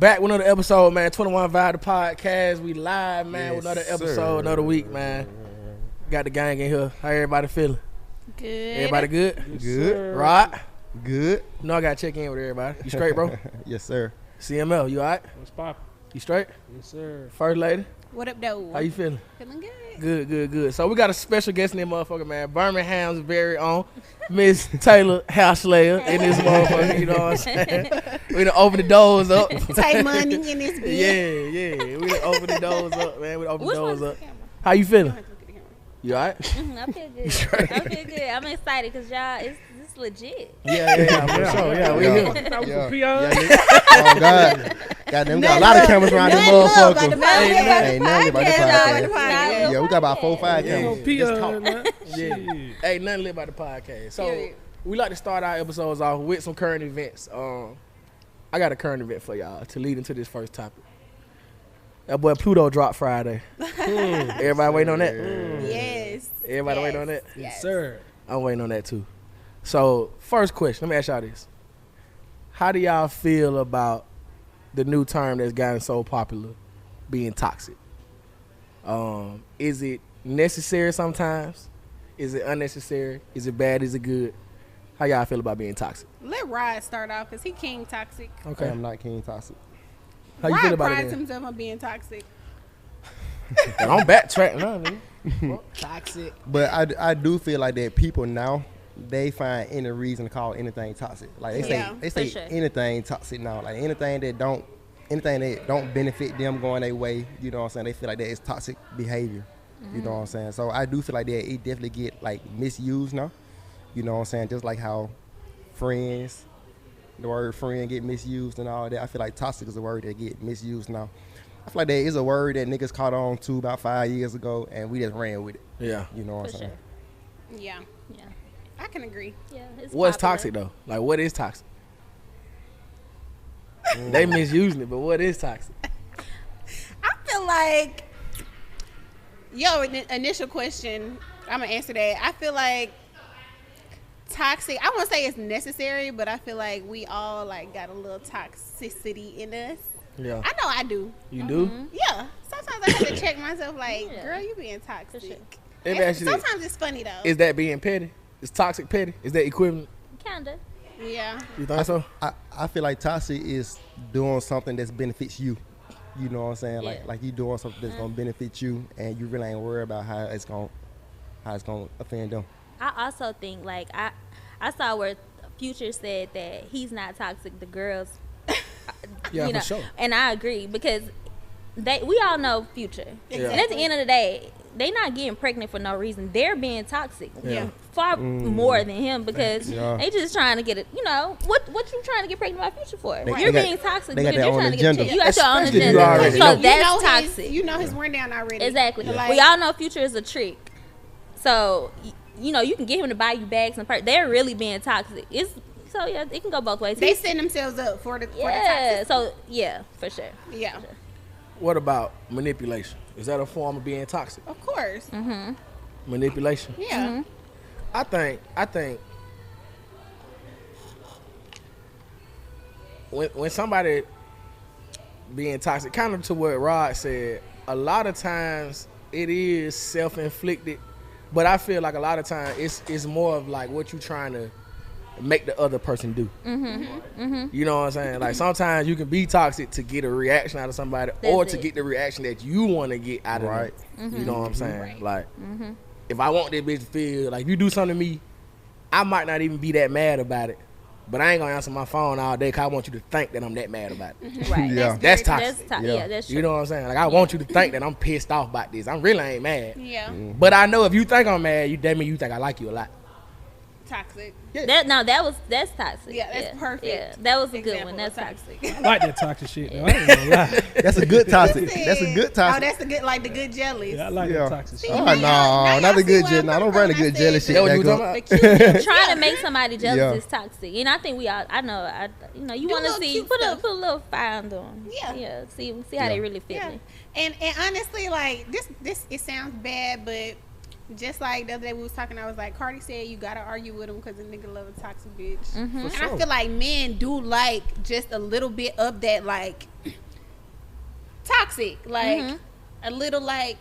Back with another episode, man. 21 Vibe the podcast. We live, man, with another episode, sir. Another week, man. Got the gang in here. How everybody feeling? Good. Everybody good? Good. Rod? Good. You know I gotta check in with everybody. You straight, bro? Yes, sir. CML, you alright? What's poppin'? You straight? Yes, sir. First lady? What up, though? How you feeling? Feeling good. Good. So we got a special guest in this motherfucker, man. Birmingham's very own Miss Taylor Houselayer in this motherfucker. You know what I'm saying? We done open the doors up. Take money in this bitch. Yeah. We done open the doors up, man. We done open the doors up. Camera? How you feeling? You alright? I feel good. I feel good. I'm excited because y'all, it's legit. Yeah, for sure. Yeah, we here. That was Yeah. a peon. Oh, God. Goddamn, we got a lot of cameras around this motherfucker. Ain't nothing about the podcast. Yeah, we got about 4 or 5 cameras. Just Peon, talk. man. Yeah. Hey, nothing lit about the podcast. So we like to start our episodes off with some current events. I got a current event for y'all to lead into this first topic. That boy Pluto dropped Friday. Everybody waiting on that? Yes. Everybody waiting on that? Yes, sir. I'm waiting on that too. So first question, let me ask y'all this. How do y'all feel about the new term that's gotten so popular, being toxic? Is it necessary sometimes? Is it unnecessary? Is it bad? Is it good? How y'all feel about being toxic? Let Rod start off because he king toxic. Okay. I'm not King Toxic. How you Rod feel about prides it then? himself on being toxic. I'm backtracking now, nigga. Toxic. But I do feel like that people now, they find any reason to call anything toxic. Like they say sure. anything toxic now. Like anything that don't benefit them going their way, you know what I'm saying? They feel like that is toxic behavior. You know what I'm saying? So I do feel like that it definitely get like misused now. You know what I'm saying? Just like how friends, the word friend get misused and all that. I feel like toxic is a word that get misused now. I feel like that is a word that niggas caught on to about 5 years ago and we just ran with it. Yeah. You know what For I'm saying? sure. Yeah. Yeah. I can agree. Yeah. It's What's popular. toxic though? Like what is toxic? They misusing it, but what is toxic? I feel like, initial question, I'm going to answer that. I feel like toxic, I won't say it's necessary, but I feel like we all like got a little toxicity in us. Yeah. I know I do. You do? Yeah. Sometimes I have to check myself like, Yeah. girl, you being toxic. For sure. Let me ask you this. Sometimes it's funny though. Is that being petty? Is toxic petty? Is that equivalent? Kinda. Yeah. You think so? I feel like toxic is doing something that benefits you. You know what I'm saying? Yeah. Like you doing something that's gonna benefit you, and you really ain't worried about how it's gonna offend them. I also think like I saw where Future said that he's not toxic. The girls, Yeah, you know, for sure. and I agree because we all know Future, Yeah. and at the end of the day, they not getting pregnant for no reason. They're being toxic. Yeah. Far more than him because Yeah. they just trying to get it. You know what you trying to get pregnant by Future for? They You're got- being toxic they got because their you're own trying to get a agenda. chick. You got your own Especially if agenda. you already So know. that's toxic. You know his rundown already. Exactly. Like, We all know Future is a trick. So you know you can get him to buy you bags and they're really being toxic. So yeah, it can go both ways. they set themselves up for the Yeah. toxic. So yeah, for sure. Yeah. What about manipulation? Is that a form of being toxic? Of course. Manipulation. Yeah. I think when somebody being toxic, kind of to what Rod said, a lot of times it is self-inflicted, but I feel like a lot of times it's more of like what you trying to make the other person do. You know what I'm saying? Like sometimes you can be toxic to get a reaction out of somebody, or That's to it. get the reaction that you want to get out of Right. them. You know what I'm saying? Right. Like if I want this bitch to feel like if you do something to me, I might not even be that mad about it, but I ain't gonna answer my phone all day because I want you to think that I'm that mad about it. Right. Yeah. That's That's toxic. yeah, that's true. You know what I'm saying? Like I want you to think that I'm pissed off about this. I really ain't mad, Yeah. but I know if you think I'm mad, that mean you think I like you a lot. Toxic. That's toxic. Yeah, that's perfect. Yeah, that was a good Example one. That's of toxic. I like that toxic shit, though. I ain't gonna lie. That's a good toxic. That's a good Oh, toxic. that's the good, like the good jellies. Yeah, I like Yeah. that toxic shit. Oh, now no, y'all not the see good where jelly. I'm No, don't coming bring the from. good I jelly said shit That what you back talking up. about? The cute Trying to make somebody jealous Yeah. is toxic, and I think we all. I know. You Do want to little see cute put stuff. a little fire under them. Yeah. Yeah. See how they really Yeah. feeling. And honestly, like this it sounds bad, but Just like the other day we was talking, I was like, Cardi said you gotta argue with him because the nigga love a toxic bitch. Mm-hmm. And I feel like men do like just a little bit of that, like toxic, like a little like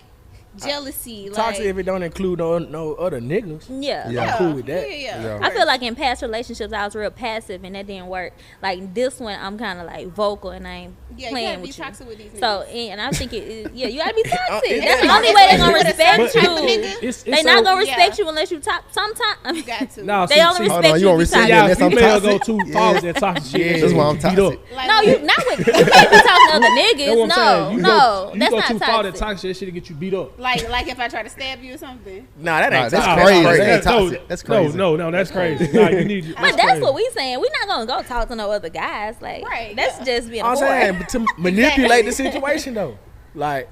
jealousy. Toxic like, if it don't include no other niggas. Yeah. Yeah. I'm cool with that. Yeah. I feel like in past relationships I was real passive and that didn't work. Like this one I'm kind of like vocal and I ain't you playing gotta be with you. toxic with these niggas. So and I think you gotta be toxic. Is That's that- the only way they gonna With a certain respect type of you. nigga, It's They not so- gonna respect Yeah. you unless you top. Sometimes you got to. Nah, they see- only see- respect Hold on, you you. won't if respect you me Yeah, unless I'm female go toxic. too far with that toxic shit. Yeah. That's why I'm Beat toxic. up. Like, No, you not with. You can't be talking to other niggas. That's what I'm saying. You No, go, you that's go not too far that toxic. toxic shit, shit'll get you beat up. like if I try to stab you or something. Nah, that Nah, ain't that's toxic. crazy. That's That ain't No, toxic. That's crazy. No, that's crazy. Nah, you need. But that's what we saying. We're not gonna go talk to no other guys. Like Right, that's yeah. just being a I'm saying whore. but to manipulate the situation though. Like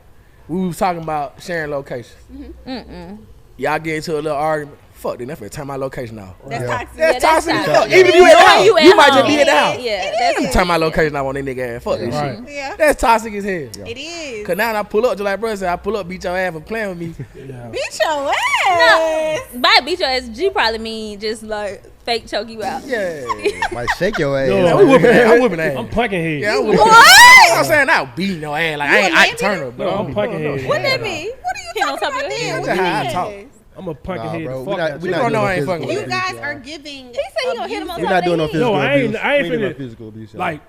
we was talking about sharing locations. Y'all get into a little argument. Fuck, then that's finna turn my location off. That's Yeah. toxic. That's Yeah, toxic. that's as fuck. toxic. Even if you at the Knowing house, you at you might just home. be at the house. Yeah, that's Turn my location off on this nigga ass. Fuck this Right. shit. Yeah. That's toxic as hell. It is. Cause now I pull up, just like brother said, I pull up, beat your ass for playing with me. Yeah. Beat your ass. by beat your ass. G probably mean just like fake choke you out. Yeah. Might shake your ass. Yo, Yeah, we whooping ass. I'm whooping ass. I'm punking head. Yeah, I'm whooping What? ass. I'm saying not beating your ass. Like I ain't a Ike man Turner, but No, I'm punking head. What that mean? What are you Hit on talking top of about your then? head. What That's do you how I mean? talk. I'm a punking Nah, head. bro. The We fuck not out we you. not don't know doing I ain't no fucking physical You abuse, guys are y'all. giving. He said you gonna hit him on We not doing no physical No, I abuse. ain't We doing no finna- physical abuse. y'all. Like,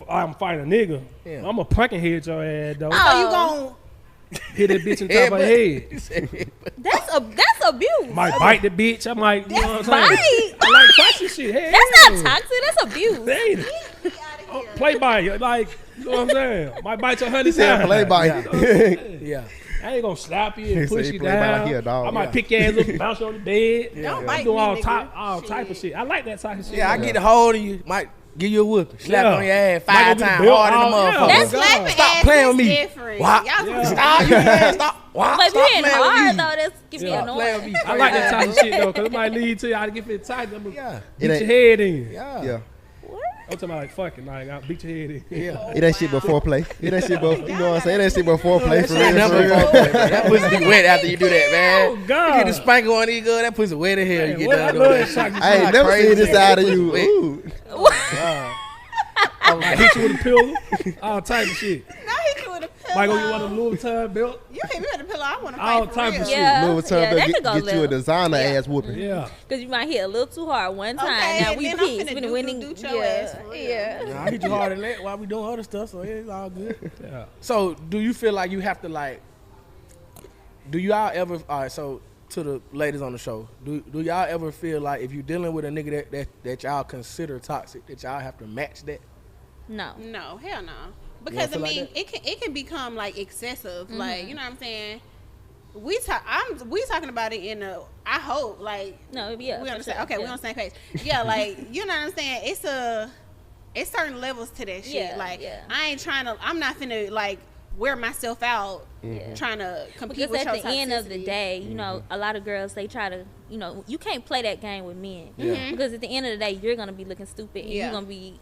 I'm fighting a nigga. Yeah. I'm a punking head your ass though. So you gon' Hit that bitch in top of her head. That's abuse. Might bite the bitch. I might, you know what I'm saying? Bite. I like toxic shit. Hey, That's not toxic. That's abuse. Dang it. Oh, play by it. Like, you know what I'm saying? Might bite your honey Said down. play by it. Yeah. I ain't gonna slap you He and said push he you play by down. like he a dog. I might Yeah. pick your ass up and bounce you on the bed. Don't I bite do me, all nigga. type of shit. I like that type of shit. Yeah, I get a hold of you, might give you a whoop, slap Yeah. on your ass Might 5 go get times the belt hard in the out. Yeah. motherfucker. That's slapping Stop ass playing is with me. different. Why? Y'all Yeah. Stop, you man, stop. Why? But if you Stop hitting playing with hard me. though, that's can be Yeah. Play with annoying. me. I like that type of shit though, cause it might lead to y'all to get fit tight. I'm Yeah. beat It your head in. Yeah. Yeah. I'm talking about like fucking, like I'll beat your head in. Yeah. It ain't shit but foreplay. It ain't shit but, you know what I'm saying? It ain't shit but foreplay for That real. number For real. four, man. That pussy be wet after you do that, man. Oh, God. You get the spanker on these girl, that pussy wet as hell. You get What? done I doing love that that toxic shit. I ain't shit. never Crazy seen this shit. side of That you. pussy Ooh. I hit you with a pillow, all type of shit. Now hit you with a pillow. Might go get one of the Louis Vuitton belt. You hit me with a pillow. I want to All fight for type real. of shit. Yeah, Louis Vuitton yeah, better that could go get you a little. designer ass whooping. Yeah. Cause you might hit a little too hard one time. Okay, now and we then I'm peace. finna We do winning. your ass for real. Yeah. Nah, I hit you harder than that while we doing other stuff, so it's all good. Yeah. So, do you feel like you have to like? Do y'all ever? All right, so to the ladies on the show, do y'all ever feel like if you're dealing with a nigga that y'all consider toxic, that y'all have to match that? No. No, hell no. Because I feel like mean, that? it can become like excessive. Like, you know what I'm saying? We talking about it in a. I hope like No. Yeah. we for understand. sure, Okay, we yeah. on the same page. Yeah, like you know what I'm saying? It's certain levels to that shit. Yeah, like yeah. I ain't trying to. I'm not finna like wear myself out trying to compete Because with at your the end of the toxicity. day, you know, a lot of girls they try to, you know, you can't play that game with men because at the end of the day, you're gonna be looking stupid and Yeah. you're gonna be.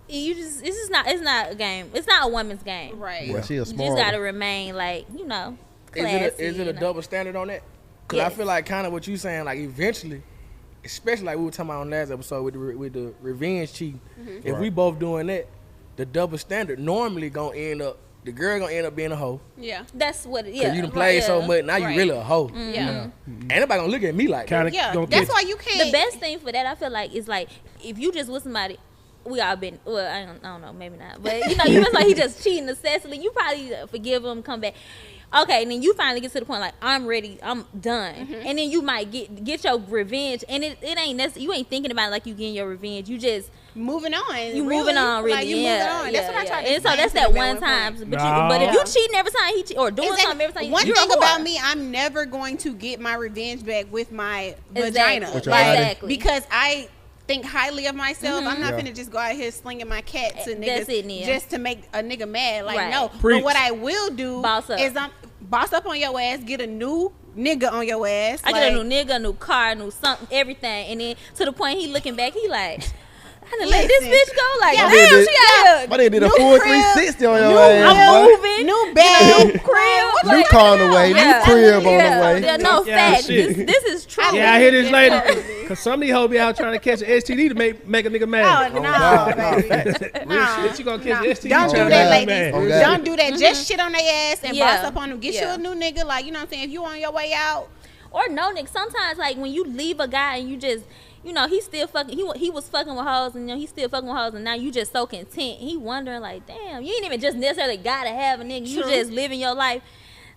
You just it's not a game. It's not a woman's game. Right. Well, she a You smart just gotta one. remain like you know. Is Classy, it a you know. double standard on that? Because I Yes. feel like kind of what you saying, like eventually, especially like we were talking about on last episode with the revenge cheating. If we both doing that, the double standard normally gonna end up the girl gonna end up being a hoe. Yeah. That's what. Cause Yeah. you done played so yeah. much, now you Right. really a hoe. Yeah. Ain't nobody gonna look at me like that. Kind of Yeah. gonna That's catch. why you can't. The best thing for that, I feel like, is like if you just with somebody. We all been well. I don't know, maybe not. But you know, you was like he just cheating excessively. You probably forgive him, come back. Okay, and then you finally get to the point like I'm ready, I'm done, and then you might get your revenge, and it ain't necessary. You ain't thinking about it like you getting your revenge. You just moving on. you really. moving on, really. Like, you yeah, moving on. That's yeah, what I yeah. try to And so explain that's to that them one at time. point. But if you Yeah. cheating every time he cheat or doing Exactly. something every time, One you're thing a whore. about me, I'm never going to get my revenge back with my vagina. Exactly. With your Like, body. Exactly. because I think highly of myself. I'm not Yeah. finna just go out here slinging my cat to That's niggas it, Nia. just to make a nigga mad. Like Right. no. Preach. But what I will do Boss up. is I'm boss up on your ass, get a new nigga on your ass. I get a new nigga, a new car, new something, everything, and then to the point he looking back, he like, I done let this bitch go. Like, Yeah. damn, she out My nigga did a New full crib, 360 on your new ass. I'm boy. moving. New bag, Crib. New car on the way, new crib on the way. Yeah, no, Yeah, facts. shit. This is true. Yeah, I hear this later. Cause some of these hoes be out trying to catch an STD to make a nigga Oh, mad. no, God, baby. Real shit, you gonna catch an STD Don't do trying to that, make a ladies. nigga Oh, mad. God. Don't do that. Just shit on their ass and Yeah. boss up on them. Get you Yeah. a new nigga. Like, you know what I'm saying? If you on your way out, Or no, Nick. Sometimes, like when you leave a guy and you just, he's still fucking. He was fucking with hoes, and he's still fucking with hoes, and now you just so content. He wondering like, damn, you ain't even just necessarily gotta have a nigga. You True. just living your life,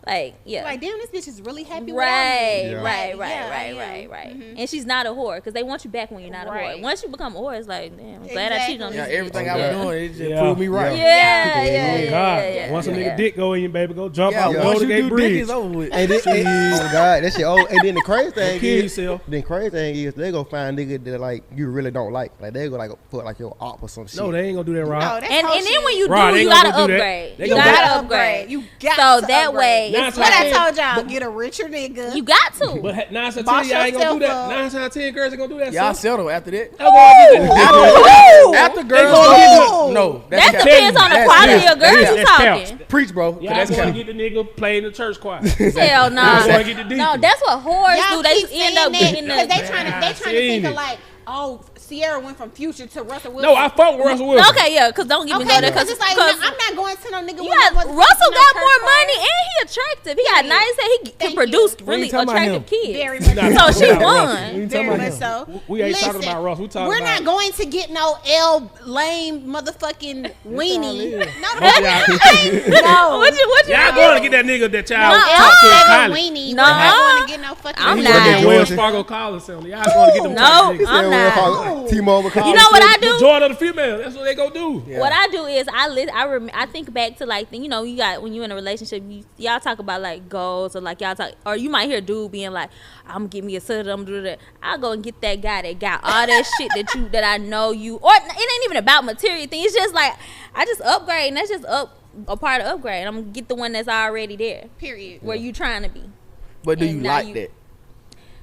like yeah. like, damn, this bitch is really happy Right, without me. Yeah. right, Yeah, right, yeah. right, right. Mhm. And she's not a whore because they want you back when you're not a Right. whore. Once you become a whore, it's like, damn, I'm glad I cheated on Yeah, this. everything bitch. I was Yeah. doing, it just Yeah. proved me right. Yeah, Yeah. yeah, Oh yeah, God! yeah, Once a yeah. nigga dick go in, baby, go jump Yeah, out, go once to you the do bridge. dick, it's over with. And oh God, that shit old. And then the crazy thing Kill is, yourself. then crazy thing is, they go find nigga that like you really don't like. Like they go like put like your op or some shit. No, they ain't gonna do that, No, Rob. that's And whole then shit. when you Right, do, they you gonna gotta go do that. upgrade. They You gonna gotta gotta upgrade. upgrade. You got So to that upgrade. way, Now it's What I like told y'all, get a richer nigga. you got to. But 9 out of 10, Boss y'all ain't gonna do yourself that. up. 9 out of 10 girls ain't gonna do that. Y'all son. settle after that. They'll go and get that. After They girls, gonna get it. no, That cap. depends on the That's quality cap. of girls That's you cap. talking. Preach, bro. Y'all That's gonna cap. get the nigga playing the church choir. Hell no. Y'all gonna get the deacon. No, that's what whores Y'all do. They keep end up saying getting that the. because they trying to seen think of it. like, oh, Sierra went from Future to Russell Wilson. No, I fuck with Russell Wilson. Okay, yeah, because don't get me Okay, go there because because it's like, no, I'm not going to no nigga you with got, no motherfucking Russell no got church more choir. money and he attractive. He got Yeah. nice and he can Thank produce you. really talking about attractive him. kids. Very much Nah, So nah, she nah, won. We Very talking about much him. so. We ain't talking Listen, about Russ. We talking we're about. not going to get no L lame motherfucking weenie. is. No, Most of y'all- no. What you Y'all gonna going to get that nigga that y'all No, talk to in L7 college. weenie. No. We're not going to get no fucking. I'm He not. gonna get Georgia. Wells Fargo College Center. Y'all going to get them No. type of niggas. I'm not. T-Mobile. You know what I do? Majority of the females. That's what they gonna do. Yeah. What I do is I think back to like you got when you in a relationship y'all talk about like goals or like y'all talk or you might hear a dude being like I'm gonna get me a sitter, I'm gonna do that. I'll go and get that guy that got all that shit that I know you or it ain't even about material things. It's just like I just upgrade and that's just a part of upgrade. I'm gonna get the one that's already there Period. where you trying to be. But do And you now like that?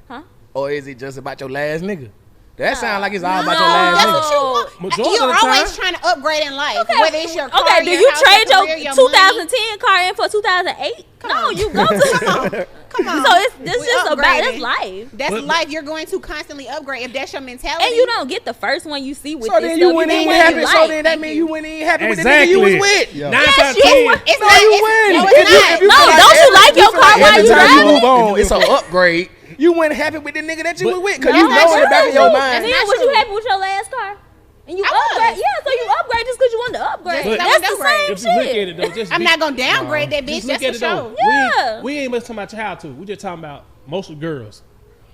Huh? Or is it just about your last nigga? That sound like it's all about No, your last That's nigga. what you want. Majority You're of the always time. trying to upgrade in life. Okay. Whether it's your car, Okay, do your you house, trade your your career, your 2010 car in for 2008? No, on. you go to. Come on. So it's this We just about upgraded. it's life. That's But- life. You're going to constantly upgrade if that's your mentality. And you don't get the first one you see with So this then stuff. you went get in one happy. you So like. then that means you went in happy with the nigga Exactly. you was with. Yeah. 9 Yes, out of you 10. were- It's No, not. you it's, win. No, If it's you- not. if you No, feel don't you like your feel car while every you time driving you it? move on, it's an upgrade. You went happy with the nigga that you But- was with because No, you know that's in the back of true. your That's mind. And then not was you true. happy with your last car? And you I was. upgrade, yeah. So you upgrade just because you wanted to upgrade. Just That's the upgrade. same If you look shit. at it though, just I'm be- not gonna downgrade that bitch. Just look That's at for it though. sure. Yeah. We ain't much talking about your how to. We just talking about most of the girls.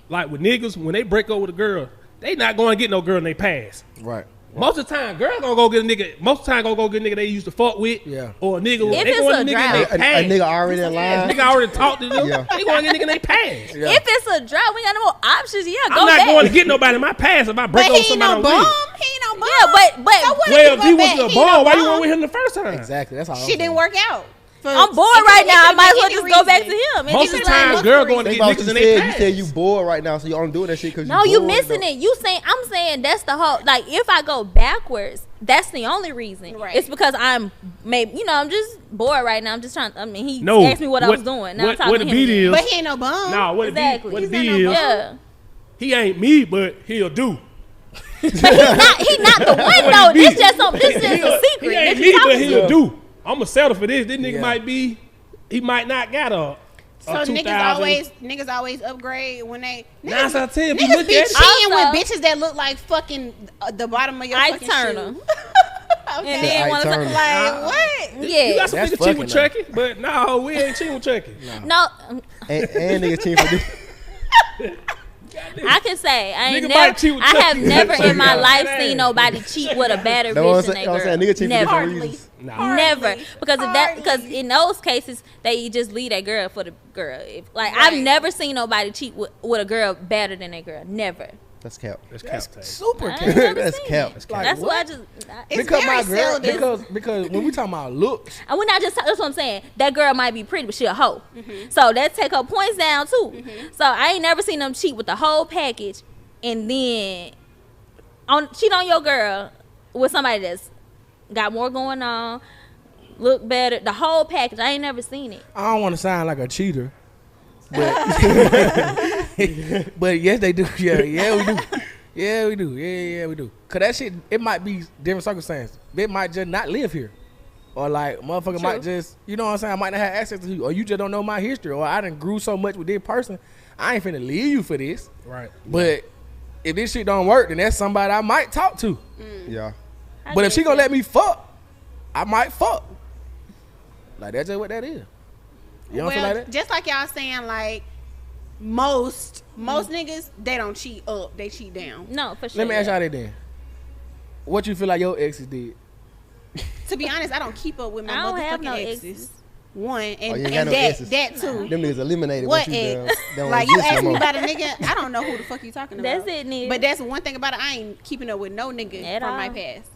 Like with niggas, when they break up with a girl, they not going to get no girl in they past. Right. Most of the time, girl gonna go get a nigga. Most of the time, gonna go get a nigga they used to fuck with. Yeah. Or a nigga. If They it's going a to nigga drought. in A, they past. a nigga already in Yeah, line. nigga already talked to them. Yeah. They going to get a nigga in they past. Yeah. If it's a drought, we got no more options. Yeah, go I'm not back. going to get nobody in my past if I break But up with he ain't somebody no I'm bum. with. He ain't no bum. Yeah, but So what Well, if you he go was back? a He bum, no why you bum. went with him the first time? Exactly. That's all. Shit didn't work out. I'm bored right now. I might as well just go back to him. And Most just of the be like, time, look girl for going to it. Think get about what niggas you in they said. You past. said you bored right now, so you only doing that shit because No, you you bored, missing though. it. You saying I'm saying that's the whole like if I go backwards, that's the only reason. Right. It's because I'm maybe I'm just bored right now. I'm just trying. I mean, he No. asked me what I was doing. Now I'm talking what to the him beat again. is? But he ain't no bum. Nah, what Exactly. the He's beat not no is? Yeah, He ain't me, but he'll do. but he's not the one though. This just this is a secret. He that ain't you me, but talking he'll to. do. I'ma settle for this. This nigga Yeah. might be. He might not got a. So 2000. niggas always upgrade when they 9 out of 10. If you niggas look be at it, cheating Also- with bitches that look like fucking the bottom of your Ike fucking Turner. shoe. And Okay. then Ike want to Turner. Like what? you yeah. got some That's niggas cheat with fucking Chucky, but no, we ain't cheating with Chucky. No, And niggas cheating for this. I can say I ain't Nigga might cheat never. with I have Chucky. never in my Yeah. life seen nobody cheat with a better Know what bitch I'm than saying? that girl. Nigga cheat for Never. different Hardly. reasons. Nah. Never, because if that, because Hardly. in those cases they just leave that girl for the girl. Like Right. I've never seen nobody cheat with a girl better than that girl. Never. That's cap. That's That's cap tape. super. I ain't never That's seen cap. it. That's cap. That's Like, why I what? just. It's Because my very girl, seldom. because when we talking about looks, And we're not just. That's what I'm saying. That girl might be pretty, but she a hoe. Mm-hmm. So that take her points down too. So I ain't never seen them cheat with the whole package, and then cheat on your girl with somebody that's got more going on, look better, the whole package. I ain't never seen it. I don't want to sound like a cheater, but but yes, they do. Yeah, we do. Yeah, we do. Yeah, we do. Cause that shit, it might be different circumstances. They might just not live here, or like motherfucker might just, you know what I'm saying? I might not have access to you, or you just don't know my history, or I done grew so much with this person. I ain't finna leave you for this. Right. But if this shit don't work, then that's somebody I might talk to. Yeah. But if she gonna let me fuck, I might fuck. Like that's just what that is. You don't feel like that? Just like y'all saying, like most niggas, they don't cheat up, they cheat down. No, for sure. Let me ask y'all that then. What you feel like your exes did? To be honest, I don't keep up with my I don't have motherfucking no exes. exes. One and, you ain't and got no that exes. that too. Them niggas eliminated What what you ex? done. Like you asked me about a nigga, I don't know who the fuck you talking about. That's it, nigga. But that's one thing about it. I ain't keeping up with no nigga At from my all. past.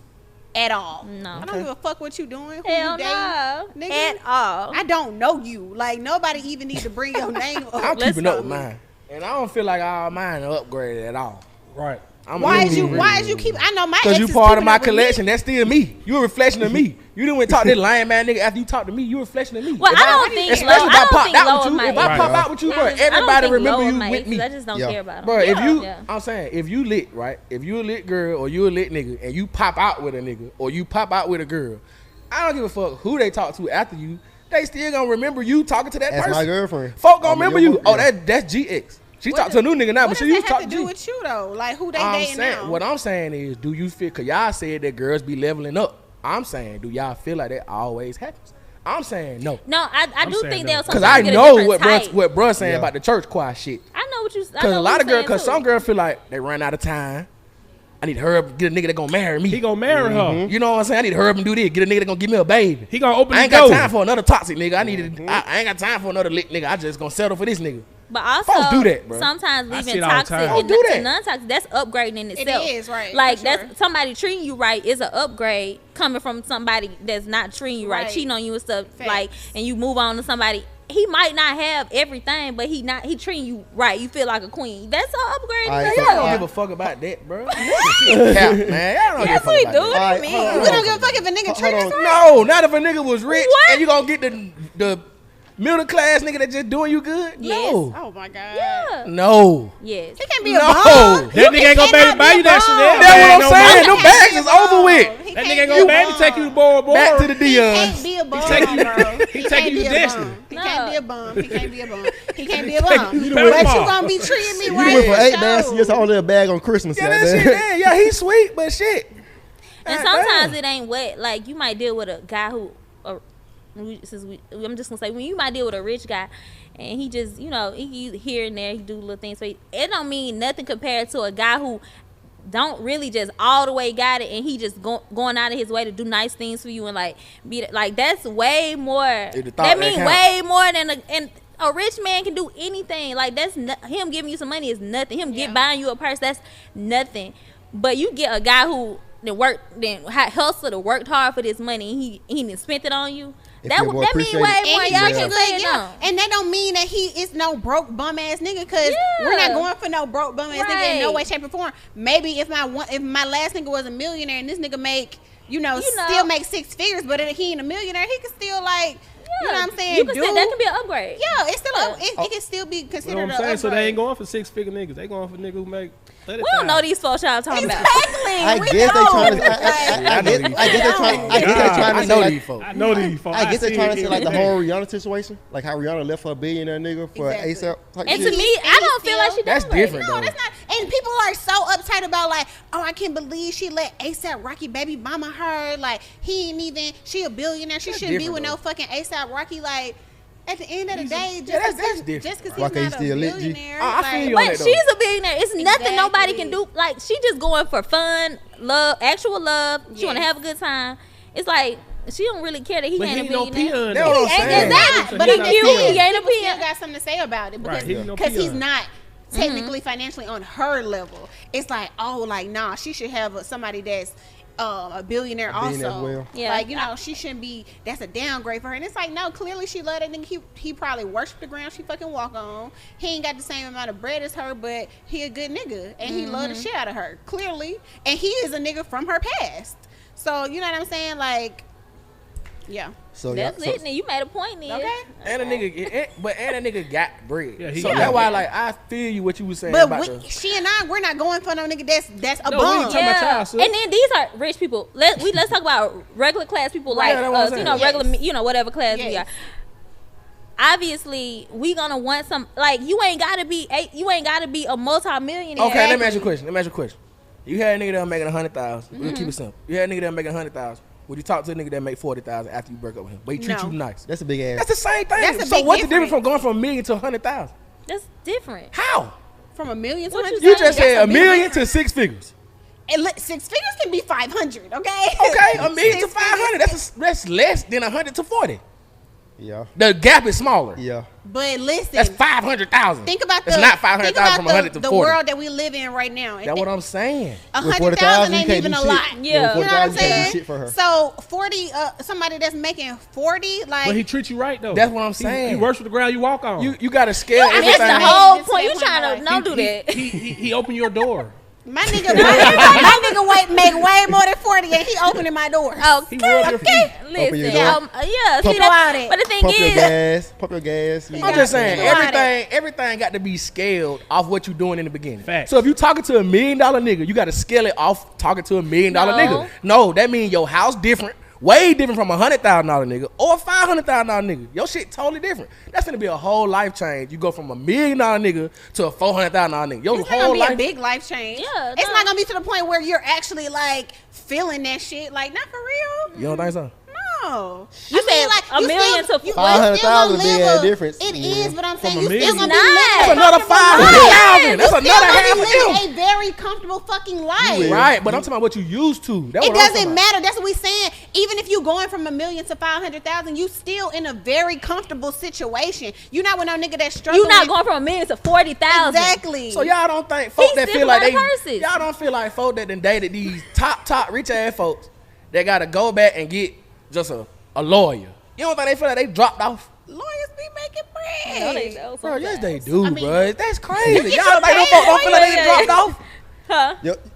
At all. No. I don't give a fuck what you doing. Who Hell you dating, no. nigga. At all. I don't know you. Like nobody even need to bring your name up. I'm Let's keeping up stop with me. mine. And I don't feel like all mine are upgraded at all. Right. Why is you keep? I know my Because you exes part of keeping my up with me. collection. That's still me. You a reflection of me. You didn't talk to this lying man nigga after you talked to me. You a reflection of me. Well, If I don't think especially low- if I I don't popped think out low with of you. my If I exes. pop out with you, bro, I don't everybody think remember low of you my with exes. me. I just don't Yeah. care about them. Bro, if you, Yeah. I'm saying, if you lit, right? If you a lit girl or you a lit nigga and you pop out with a nigga or you pop out with a girl, I don't give a fuck who they talk to after you. They still gonna remember you talking to that That's person. my girlfriend. Folk gonna I'm remember your you. boy- Oh, yeah. that's GX. She What talked to a new nigga now, but What she does used that to have talk to to do G. with you though? Like who they I'm dating saying, now? what I'm saying is, do you feel? Cause y'all said that girls be leveling up. I'm saying, do y'all feel like that always happens? I'm saying no. No, I do saying think no. they'll Cause sometimes I get a know different what type. bruh saying Yeah. about the church choir shit. I know what you. Cause a lot of girls, cause some girls feel like they run out of time. I need to hurry up, get a nigga that gonna marry me. He gonna marry her. You know what I'm saying? I need to hurry up and do this. Get a nigga that gonna give me a baby. He gonna open I the ain't got door. time for another toxic nigga. I ain't got time for another lit nigga. I just gonna settle for this nigga. But also, Folks do that, bro. sometimes I see leaving it all the toxic time. and Folks do that. to non-toxic, that's upgrading in itself. is, right, Like for sure. that's somebody treating you right is an upgrade coming from somebody that's not treating you right, Right. cheating on you and stuff. Facts. Like, and you move on to somebody. He might not have everything, but he treating you right. You feel like a queen. That's an upgrade. All right, in so- Y'all itself. don't give a fuck about that, bro. Cap, man. Y'all don't Yes, give a we fuck do. about What that. do you mean? hold on, we don't give a fuck if a nigga treat us on. right. No, not if a nigga was rich What? and you gonna get the middle class nigga that just doing you good. Yes. No, Oh my god. Yeah. no. Yes. He can't be No. a bum. That nigga ain't gonna cannot buy you be a that bum. Chanel. That's Man, what no I'm saying. more. Them bags is over with. He That can't nigga ain't be gonna a baby bum. take you to Bora Bora. Back to the He can't Dion's. be a bum, take you- bro. he take you can't to be a Destiny. bum. He No. can't be a bum. He can't be a bum. He can't be a take bum. you to But you Panama. gonna be treating me You right. went for for 8 sure. bands, just only a bag on Christmas. Yeah, like that shit. that. Yeah, he's sweet, but shit. And God sometimes damn. it ain't what, like you might deal with a guy who, I'm just gonna say, when you might deal with a rich guy, and he just, he here and there, he do little things. So it don't mean nothing compared to a guy who don't really just all the way got it, and he just going out of his way to do nice things for you and like be like that's way more. the thought That that mean count. way more than a rich man can do anything. Like that's him giving you some money is nothing. Him buying you a purse, that's nothing. But you get a guy who hustled or worked hard for this money, and he done spent it on you. If That you're more mean way appreciated. more. And Y'all he can treat you say good, it yeah. no. And that don't mean that he is no broke bum ass nigga, because Yeah. we're not going for no broke bum ass nigga in no Right. way, shape, or form. Maybe if my last nigga was a millionaire and this nigga make still know. make 6 figures, but if he ain't a millionaire, he can still like you know what I'm saying? You can that can be an upgrade. Yeah, it's still Yeah. it can still be You know considered what I'm an saying? So they upgrade. ain't going for 6-figure niggas. They going for niggas who make 30,000. We don't know these folks y'all talking about. Exactly. I we guess they know. trying to. Like, I guess they trying. I guess they trying to I say know like. these folks. I know these folks. I guess see they're trying to it say like the every day. whole Rihanna situation, like how Rihanna left her billionaire nigga for Exactly. ASAP type And shit. to me, I don't feel like she done That's right. different. No, though. that's not. And people are so uptight about like, oh, I can't believe she let ASAP Rocky baby mama her. Like he ain't even. She a billionaire. She That's shouldn't be different, with no though. fucking ASAP Rocky. Like at the end of the day, that's different. just because Rocky he's not a still lit, G? billionaire. I like, feel you on But that, though. she's a billionaire. It's nothing nobody Exactly. can do. Like she just going for fun, love, actual love. She want to Yes. have a good time. It's like she don't really care that he But he ain't a ain't no billionaire. peon. That's what I'm He ain't saying. exactly. But He I'm not just cute, saying, he ain't a people still peon. got something to say about it Right, he ain't no because he's peon. not technically financially on her level. It's like, oh, like nah, she should have somebody that's a billionaire A billionaire also. as well. Yeah. Like, you know, she shouldn't be, that's a downgrade for her. And it's like, no, clearly she love that nigga. He probably worship the ground she fucking walk on. He ain't got the same amount of bread as her, but he a good nigga. And he love the shit out of her, clearly. And he is a nigga from her past. So, you know what I'm saying? Like, yeah. So That's yeah, it. Now you made a point there. Okay. And a nigga got bread. Yeah, he so got that's why, bread. like, I feel you what you was saying But about she and we're not going for no nigga that's a No, we ain't bum. talking about Yeah, y'all, sis. and then these are rich people. Let's talk about regular class people like Right, that's what I'm us. You saying. know, regular, Yes. whatever class we are. Yes. Obviously, we gonna want some. Like, you ain't gotta be a multi-millionaire. Okay, let me ask you a question. You had a nigga that making 100,000. We'll keep it simple. You had a nigga that making 100,000. Would you talk to a nigga that make 40,000 after you break up with him, but he treat No. you nice? that's a big ass. That's the same thing. That's a So big what's the difference difference. from going from $1 million to 100,000? That's different. How? From $1 million to What you $100,000. You just said That's $1 big million difference. to 6 figures. And look, 6 figures can be 500, okay? Okay, $1 million to 6 500. That's less than 100 to 40. Yeah. The gap is smaller. Yeah. But listen, That's 500,000. think about It's not 500,000 from 100 to the 40. world that we live in right now. That's what I'm saying. 100,000 you ain't can't even do a shit. lot. Yeah. You know what I'm 40,000 you can't do saying? shit for her. So 40, somebody that's making 40, like But he treats you right though. That's what I'm saying. He works with the ground you walk on. You got to scale I mean, that's everything. the whole It's point. You definitely trying to like- don't do that. He opened your door. my nigga make way more than 40, and he opening my doors. He rubbed your feet. Open your Listen, door. yeah. Pump See that, it. but the thing Pump your is, gas. Pump your gas. You I'm got just it. saying, Think about everything got to be scaled off what you're doing in the beginning. Facts. So if you talking to $1 million nigga, you got to scale it off talking to $1 million No. nigga. No, that means your house different, way different from a $100,000 nigga or a $500,000 nigga. Your shit totally different. That's gonna be a whole life change. You go from $1 million nigga to a $400,000 nigga. Your It's not whole gonna be a life. big life change. Yeah, It's no. not gonna be to the point where you're actually like feeling that shit. Like, not for real. You don't think so? No. You said $1 million to 500,000 big ass difference. It is, but I'm saying From you $1 still million? gonna be living That's a another comfortable life. $500,000. That's You another still half gonna of be living them. a very comfortable fucking life. Right, but I'm talking about what you used to. That's It what I'm talking doesn't about. matter. That's what we saying. Even if you going from $1 million to 500,000, you still in a very comfortable situation. You're not with no nigga that's struggling. you not going from $1 million to 40,000. Exactly. So y'all don't think folk He's that still feel like got they purses. y'all don't feel like folk that done dated these top rich ass folks that gotta go back and get just a lawyer. You don't think they feel like they dropped off? lawyers be making bread. No, they don't Bro, yes sometimes. they do, I mean, bro. That's crazy. It's Y'all like okay, them folk don't feel like they lawyer. dropped off. Huh? Yep.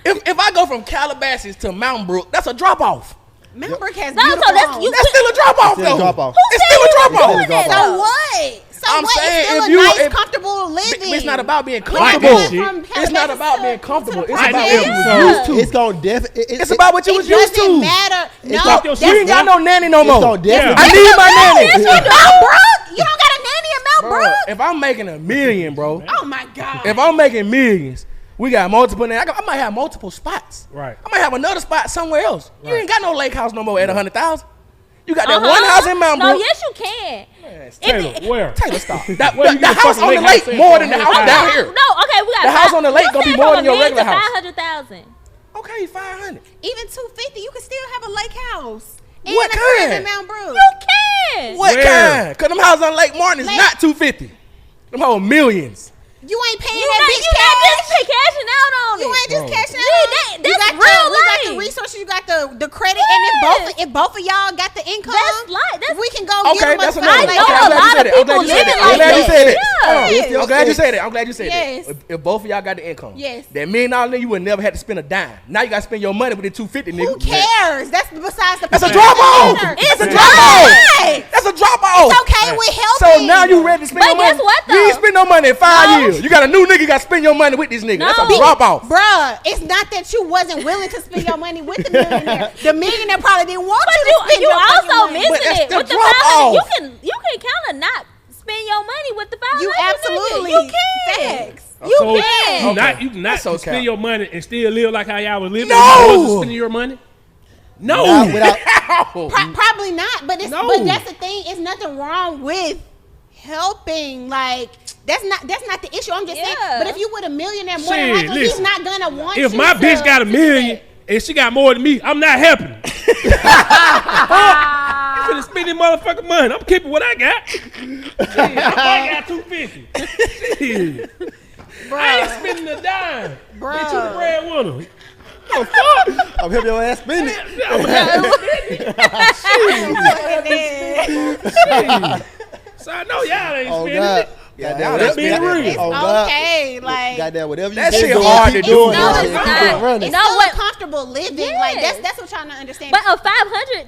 If I go from Calabasas to Mountain Brook, that's a drop off. Member has No, so beautiful that's- homes. you- That's still a drop off Still a though. drop-off. It's still a drop It's still a off. drop-off. So what? So I'm what? saying, It's still if a you- nice, if- comfortable living. It's not about being When you comfortable. went shit. from It's not Calabasas about to- being comfortable. to It's I about did. what you was Yeah. used to. It's gonna It's about what you was It used doesn't to. matter. No, about your that's You ain't got no nanny no It's more. gonna definitely. I need my nanny. Yes, you do, Brooke. You don't got a nanny in Mount Bro, Brooke. if I'm making $1 million, bro, Oh my God. if I'm making millions, we got multiple nannies. I might have multiple spots. Right. I might have another spot somewhere else. You Right. ain't got no lake house no more at 100,000. You got that Uh-huh. one house in Mount No, Brook. yes, you can. Taylor, where? Taylor, stop. That, Where you the get a house fucking on the lake house lake in more than the for house 100,000? down here. No, okay, we got The house on the lake gonna be more than your regular house. 500,000. Okay, 500. Even 250, you can still have a lake house. And What a crib kind? in Mount Brook. You can. What Where? kind? Cause them houses on Lake Martin is Lake- not 250. Them whole millions. You ain't paying You that not, bitch you not cash. just cashing out on You it. ain't just Bro. cashing out. Yeah, on that- it. that's you got real we got the life. resources. You got the credit. Yeah. And if both of y'all got the income, That's life. That's we can go Okay, get them that's a another. I lake know Okay, house. I'm a glad lot you said of it. I'm glad people you said living it. I'm like glad you that. said it. Yeah. I'm glad you said it. I'm glad you said Yes. that. If both of y'all got the income, Yes. that $1 million nigga, you would never have to spend a dime. Now you got to spend your money with the 250 nigga. Who cares? That's besides the. That's a point. drop off. It's That's a not. drop off. Right. That's a drop off. It's okay with So helping. now you ready to spend But your money? guess what, You ain't though? spend no money in 5 No. years. You got a new nigga. You got to spend your money with this nigga. That's a No. drop off. Bruh, it's not that you wasn't willing to spend your money with the millionaire. The millionaire probably didn't want you to spend You your fucking also money. But missing that's it still with the drop 500. off. You can kind of not spend your money with the 500. You absolutely You can. Facts. You So can. you not That's okay. spend your money and still live like how y'all was living. No. when you wasn't spending your money. No. Without, Probably not, but it's No. but that's the thing. It's nothing wrong with helping. Like that's not the issue. I'm just saying. Yeah. But if you with a millionaire, more than Shit, likely he's listen. not gonna want. If you my to- bitch got $1 to million do and she got more than me, I'm not helping. I'm finna spend this motherfucking money. I'm keeping what I got. Shit, I got 250. Shit. that. I ain't Bruh, spending a dime. Bruh. Bitch, you the breadwinner. I'm helping your ass spin it. So I know y'all ain't Oh spending God. it. Goddamn, Let's be real. It's Oh God. okay, like Goddamn, whatever you That keep shit doing, hard keep to do. doing No, that it's shit. Keep not. it running. it's know still what? a comfortable living. Yes. Like that's what y'all not understand. But a 500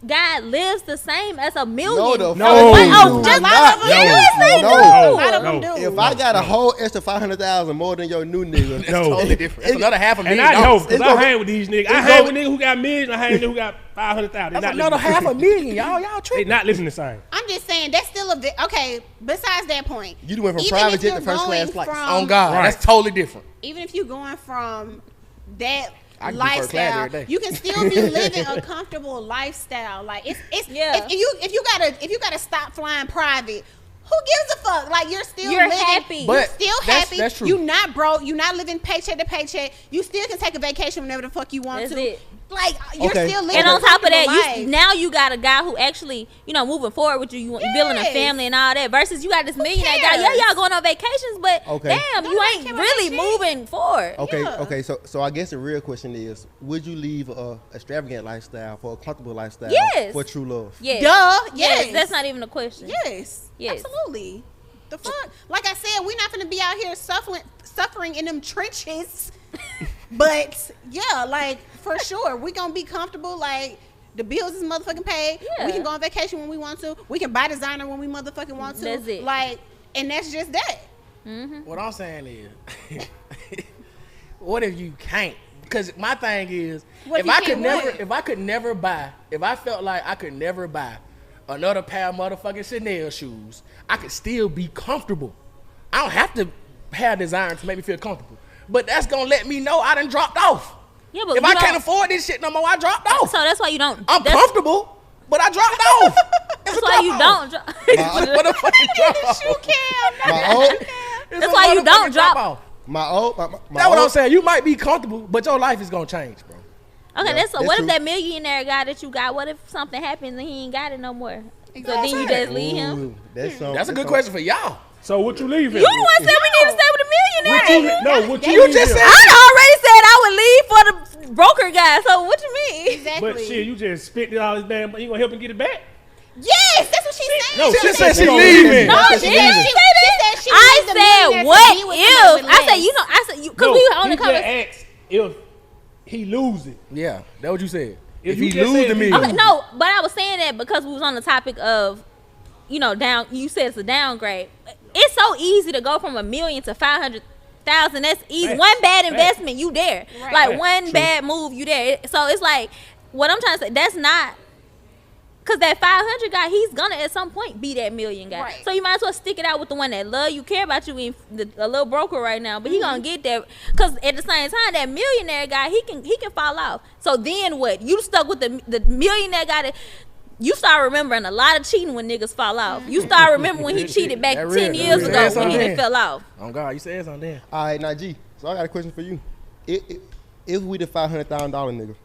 guy lives the same as a million. No, the No. fuck What? you Oh, do just not. Yes, they No. do. a lot of them No. do. If I got a whole extra 500,000 more than your new nigga, That's No. totally different. That's another half a And million I know, dollars. because I gonna- hang with these niggas. I it's hang gonna- with niggas who got millions. I hang with niggas who got 500,000. That's another half a million, y'all. Y'all They tripping. not living the same. I'm just saying that's still okay. Besides that point, you done went from even private if jet you're to first going class flights. from- On God, Right. that's totally different. even if you're going from that I can do first class lifestyle, every day. you can still be living a comfortable lifestyle. Like it's Yeah. if you gotta stop flying private, who gives a fuck? Like you're still You're living, happy. You're But still that's- happy. that's true. You're not broke. You're not living paycheck to paycheck. You still can take a vacation whenever the fuck you want That's to. it. Like you're Okay. still living. And a on top of that, comfortable life. now you got a guy who actually, moving forward with you. You building a Yes. family and all that. Versus you got this millionaire guy. cares? Yeah, y'all going on vacations, but Okay. damn, Don't you nobody ain't care about really that shit. moving forward. Okay, Yeah. okay. So I guess the real question is: would you leave a extravagant lifestyle for a comfortable lifestyle Yes. for true love? Yes. Duh. Yes. Yes. That's not even a question. Yes. Yes. Absolutely. The fuck? Like I said, we're not gonna be out here suffering in them trenches. But yeah, like for sure, we gonna be comfortable. Like the bills is motherfucking paid. Yeah. We can go on vacation when we want to. We can buy designer when we motherfucking want to. That's it. Like, and that's just that. What I'm saying is, what if you can't? Because my thing is, What if if you I could can't never, what? if I could never buy, if I felt like I could never buy another pair of motherfucking Chanel shoes, I could still be comfortable. I don't have to have design to make me feel comfortable. But that's gonna let me know I done dropped off. Yeah, but If you I can't don't- afford this shit no more, I dropped off. So that's why you don't. I'm that's, comfortable, but I dropped off. That's why you don't. Motherfucking drop off. Shoe cam. My old, It's That's a why you don't motherfucking drop- off. my That's what I'm old, saying. You might be comfortable, but your life is gonna change, bro. Okay, Yeah, that's that's what true. if that millionaire guy that you got? What if something happens and he ain't got it no more? So then you Exactly. just leave him. Ooh, That's a good question for y'all. So what you leaving? You the one said we need to stay with a millionaire. No, what you You leaving? just said- I already said I would leave for the broker guy. So what you mean? Exactly. But shit, you just spent all this damn money. You gonna help him get it back? Yes, that's what she's saying. No, She said she No, leaving. No, That's she what didn't she say said that. she I needs a millionaire said, to what be with if? somebody with I said, less. I said, because we were on the he just conversation. asked if he lose it. Yeah, that's what you said. If If you he just lose said to if me, he Okay, no, but I was saying that because we was on the topic of, down. You said it's a downgrade. It's so easy to go from $1 million to 500,000. That's easy. Facts. One bad Facts. investment, you there. Right. Like Facts. one True. bad move, you there. So it's like what I'm trying to say. That's not. Cause that 500 guy, he's gonna at some point be that million guy. Right. So you might as well stick it out with the one that love you, care about you, and a little broker right now. But he gonna get there. Cause at the same time, that millionaire guy, he can fall off. So then what? You stuck with the millionaire guy that. You start remembering a lot of cheating when niggas fall off. You start remembering when he cheated back That 10 real, years that ago real. when he That's done fell off. oh God, you said something then. All right, now G. So I got a question for you. If we the $500,000 nigga,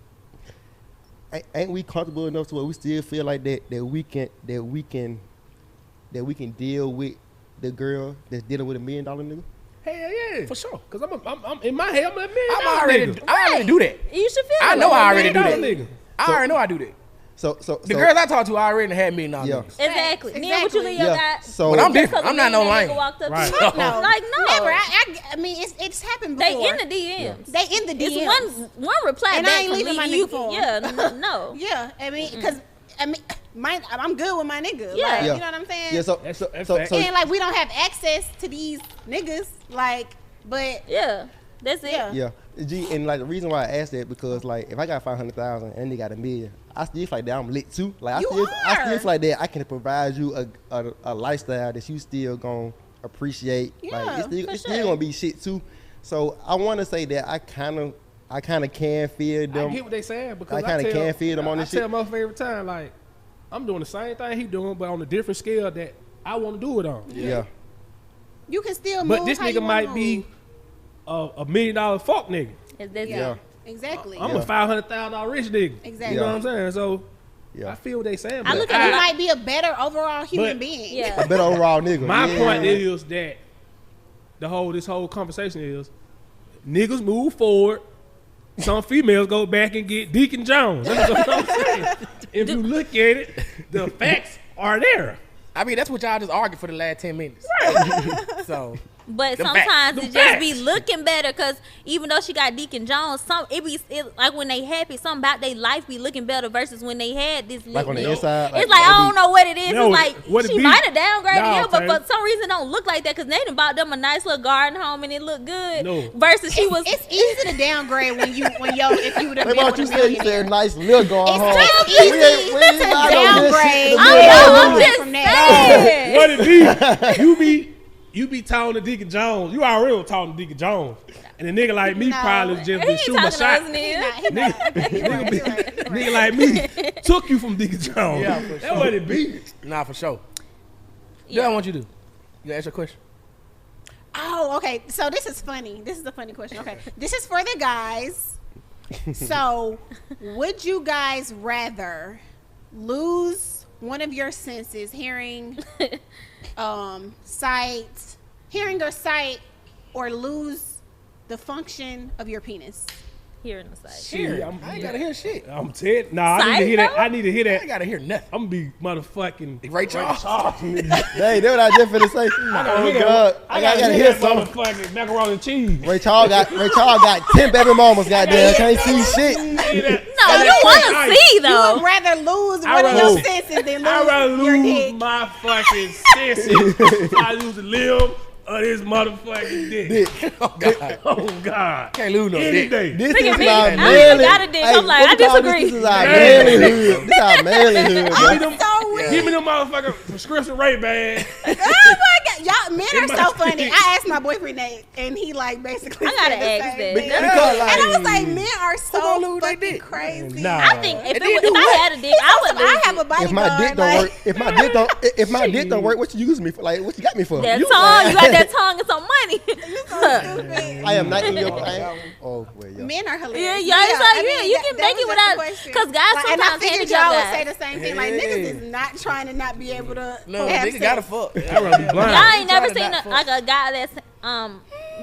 ain't we comfortable enough to where we still feel like that we can deal with the girl that's dealing with $1 million nigga? Hell yeah, For sure. Cause I'm in my head. I'm a $1 million I already do that. You should feel I that know way. I already do that. Nigga. I already know I do that. So The girls I talked to, I already had $1 million. Yeah. Exactly. Exactly. Then what you leave your Yeah. guy? So But I'm Just different. 'cause I'm not no millionaire nigga lame. walked up to Right. you? No, Like no. Never. I mean, it's happened They before. in the DMs. They in the DMs. It's one reply And back I ain't from leaving my you. nigga for 'em. Yeah, no. Yeah, I mean, because I'm good with my nigga. Yeah. Like, Yeah. you know what I'm saying? yeah, so That's- so that's so, fact. so And like we don't have access to these niggas, like, but Yeah, that's it. Yeah. yeah, G, and like the reason why I asked that because like if I got 500,000 and they got $1 million, I still feel like that I'm lit too. Like You I still are. feel like that I can provide you a lifestyle that you still gonna appreciate. Yeah, like for it's still sure. gonna be shit too. So I want to say that I kind of can feel I them. get what they saying because I kinda can't feed them on this I tell motherfucker every time like I'm doing the same thing he doing, but on a different scale that I want to do it on. Yeah, you can still But move this how you nigga wanna might be move. $1 million fuck nigga. That's Yeah. it. Exactly. I'm Yeah. a $500,000 rich nigga. Exactly. You know what I'm saying? So yeah. I feel what they saying. I But look You at it might be a better overall human But- being. Yeah. A better overall nigga. my yeah. point is that this whole conversation is niggas move forward some females go back and get Deacon Jones. That's what I'm saying. If you look at it, the facts are there. I mean, that's what y'all just argued for the last 10 minutes. So, But The sometimes facts. it The just be facts. looking better because even though she got Deacon Jones, like when they happy, something about their life be looking better versus when they had this. Like on the little- inside. It's like I don't know what it is. No, It's like what it she be- might have downgraded Nah, him, but fam. for some reason it don't look like that because they done bought them a nice little garden home and it looked good. No. Versus she was. It's easy to downgrade when you if you would have Hey, been what with you a said? You said millionaire. nice little going It's home. just We ain't easy buy to no good shit in downgrade. the I middle know, of I'm the just from that. saying. What it be? You be talking to Deacon Jones. You already was talking to Deacon Jones. And a nigga like me No. probably just He been ain't shooting a talking to shot. us, Neil. Nigga like me took you from Deacon Jones. Yeah, for That's sure. what it be. nah, for sure. Yeah. Yeah, I want you to do. You ask your question. Oh, okay. So this is funny. This is a funny question. Okay. This is for the guys. So, would you guys rather lose one of your senses, hearing, hearing or sight, or lose the function of your penis? Hearing the sight. Shit, I ain't gotta hear shit. I'm telling. Nah, I need to hear that. I need to hear I that. ain't gotta hear nothing. I'm gonna be motherfucking Ray Charles. nigga. Hey, that's what I just finna say. Oh, God. I gotta hear that something. motherfucking macaroni and cheese. Ray Charles got 10 baby mamas, goddamn. Can't see shit. No, you want to see You though. would rather lose I one of your rather- senses than I'd rather lose your lose dick. my fucking senses. I lose the limb of this motherfucking dick. Oh, God. Oh God. Can't lose no Any dick. day. This Look is at me. my I don't even manly. got a dick. Hey, I'm like, what I you call this? disagree. This is our Man. manlyhood. This is our manlyhood, Give bro. me them, So weird. give me them motherfucking prescription rate bag. Oh my god, y'all men are In so my funny. dick. I asked my boyfriend that, and he like basically. I gotta said the ask same that. thing. Because, like- and I was like, men are Who gonna so lose they fucking dick? crazy. Nah. I think if, And it then was, do if I what? had a dick, I would lose I have a it. bodyguard. If my dick don't like, work, if my dick don't work, what you use me for? Like, what you got me for? That You- tongue, you got that tongue and some money. so stupid. I am not in your. Oh, wait, yeah. Men are Yeah, hilarious. yeah, it's like, I yeah, mean, you that- can that make was it just without, the question. because guys Like, and I sometimes figured handicap y'all would guys. say the same thing. Like Yeah. niggas is not trying to not be able to No, have nigga sex. gotta fuck. I'd rather be blind. Y'all ain't never Try to seen not fuck. like a guy that's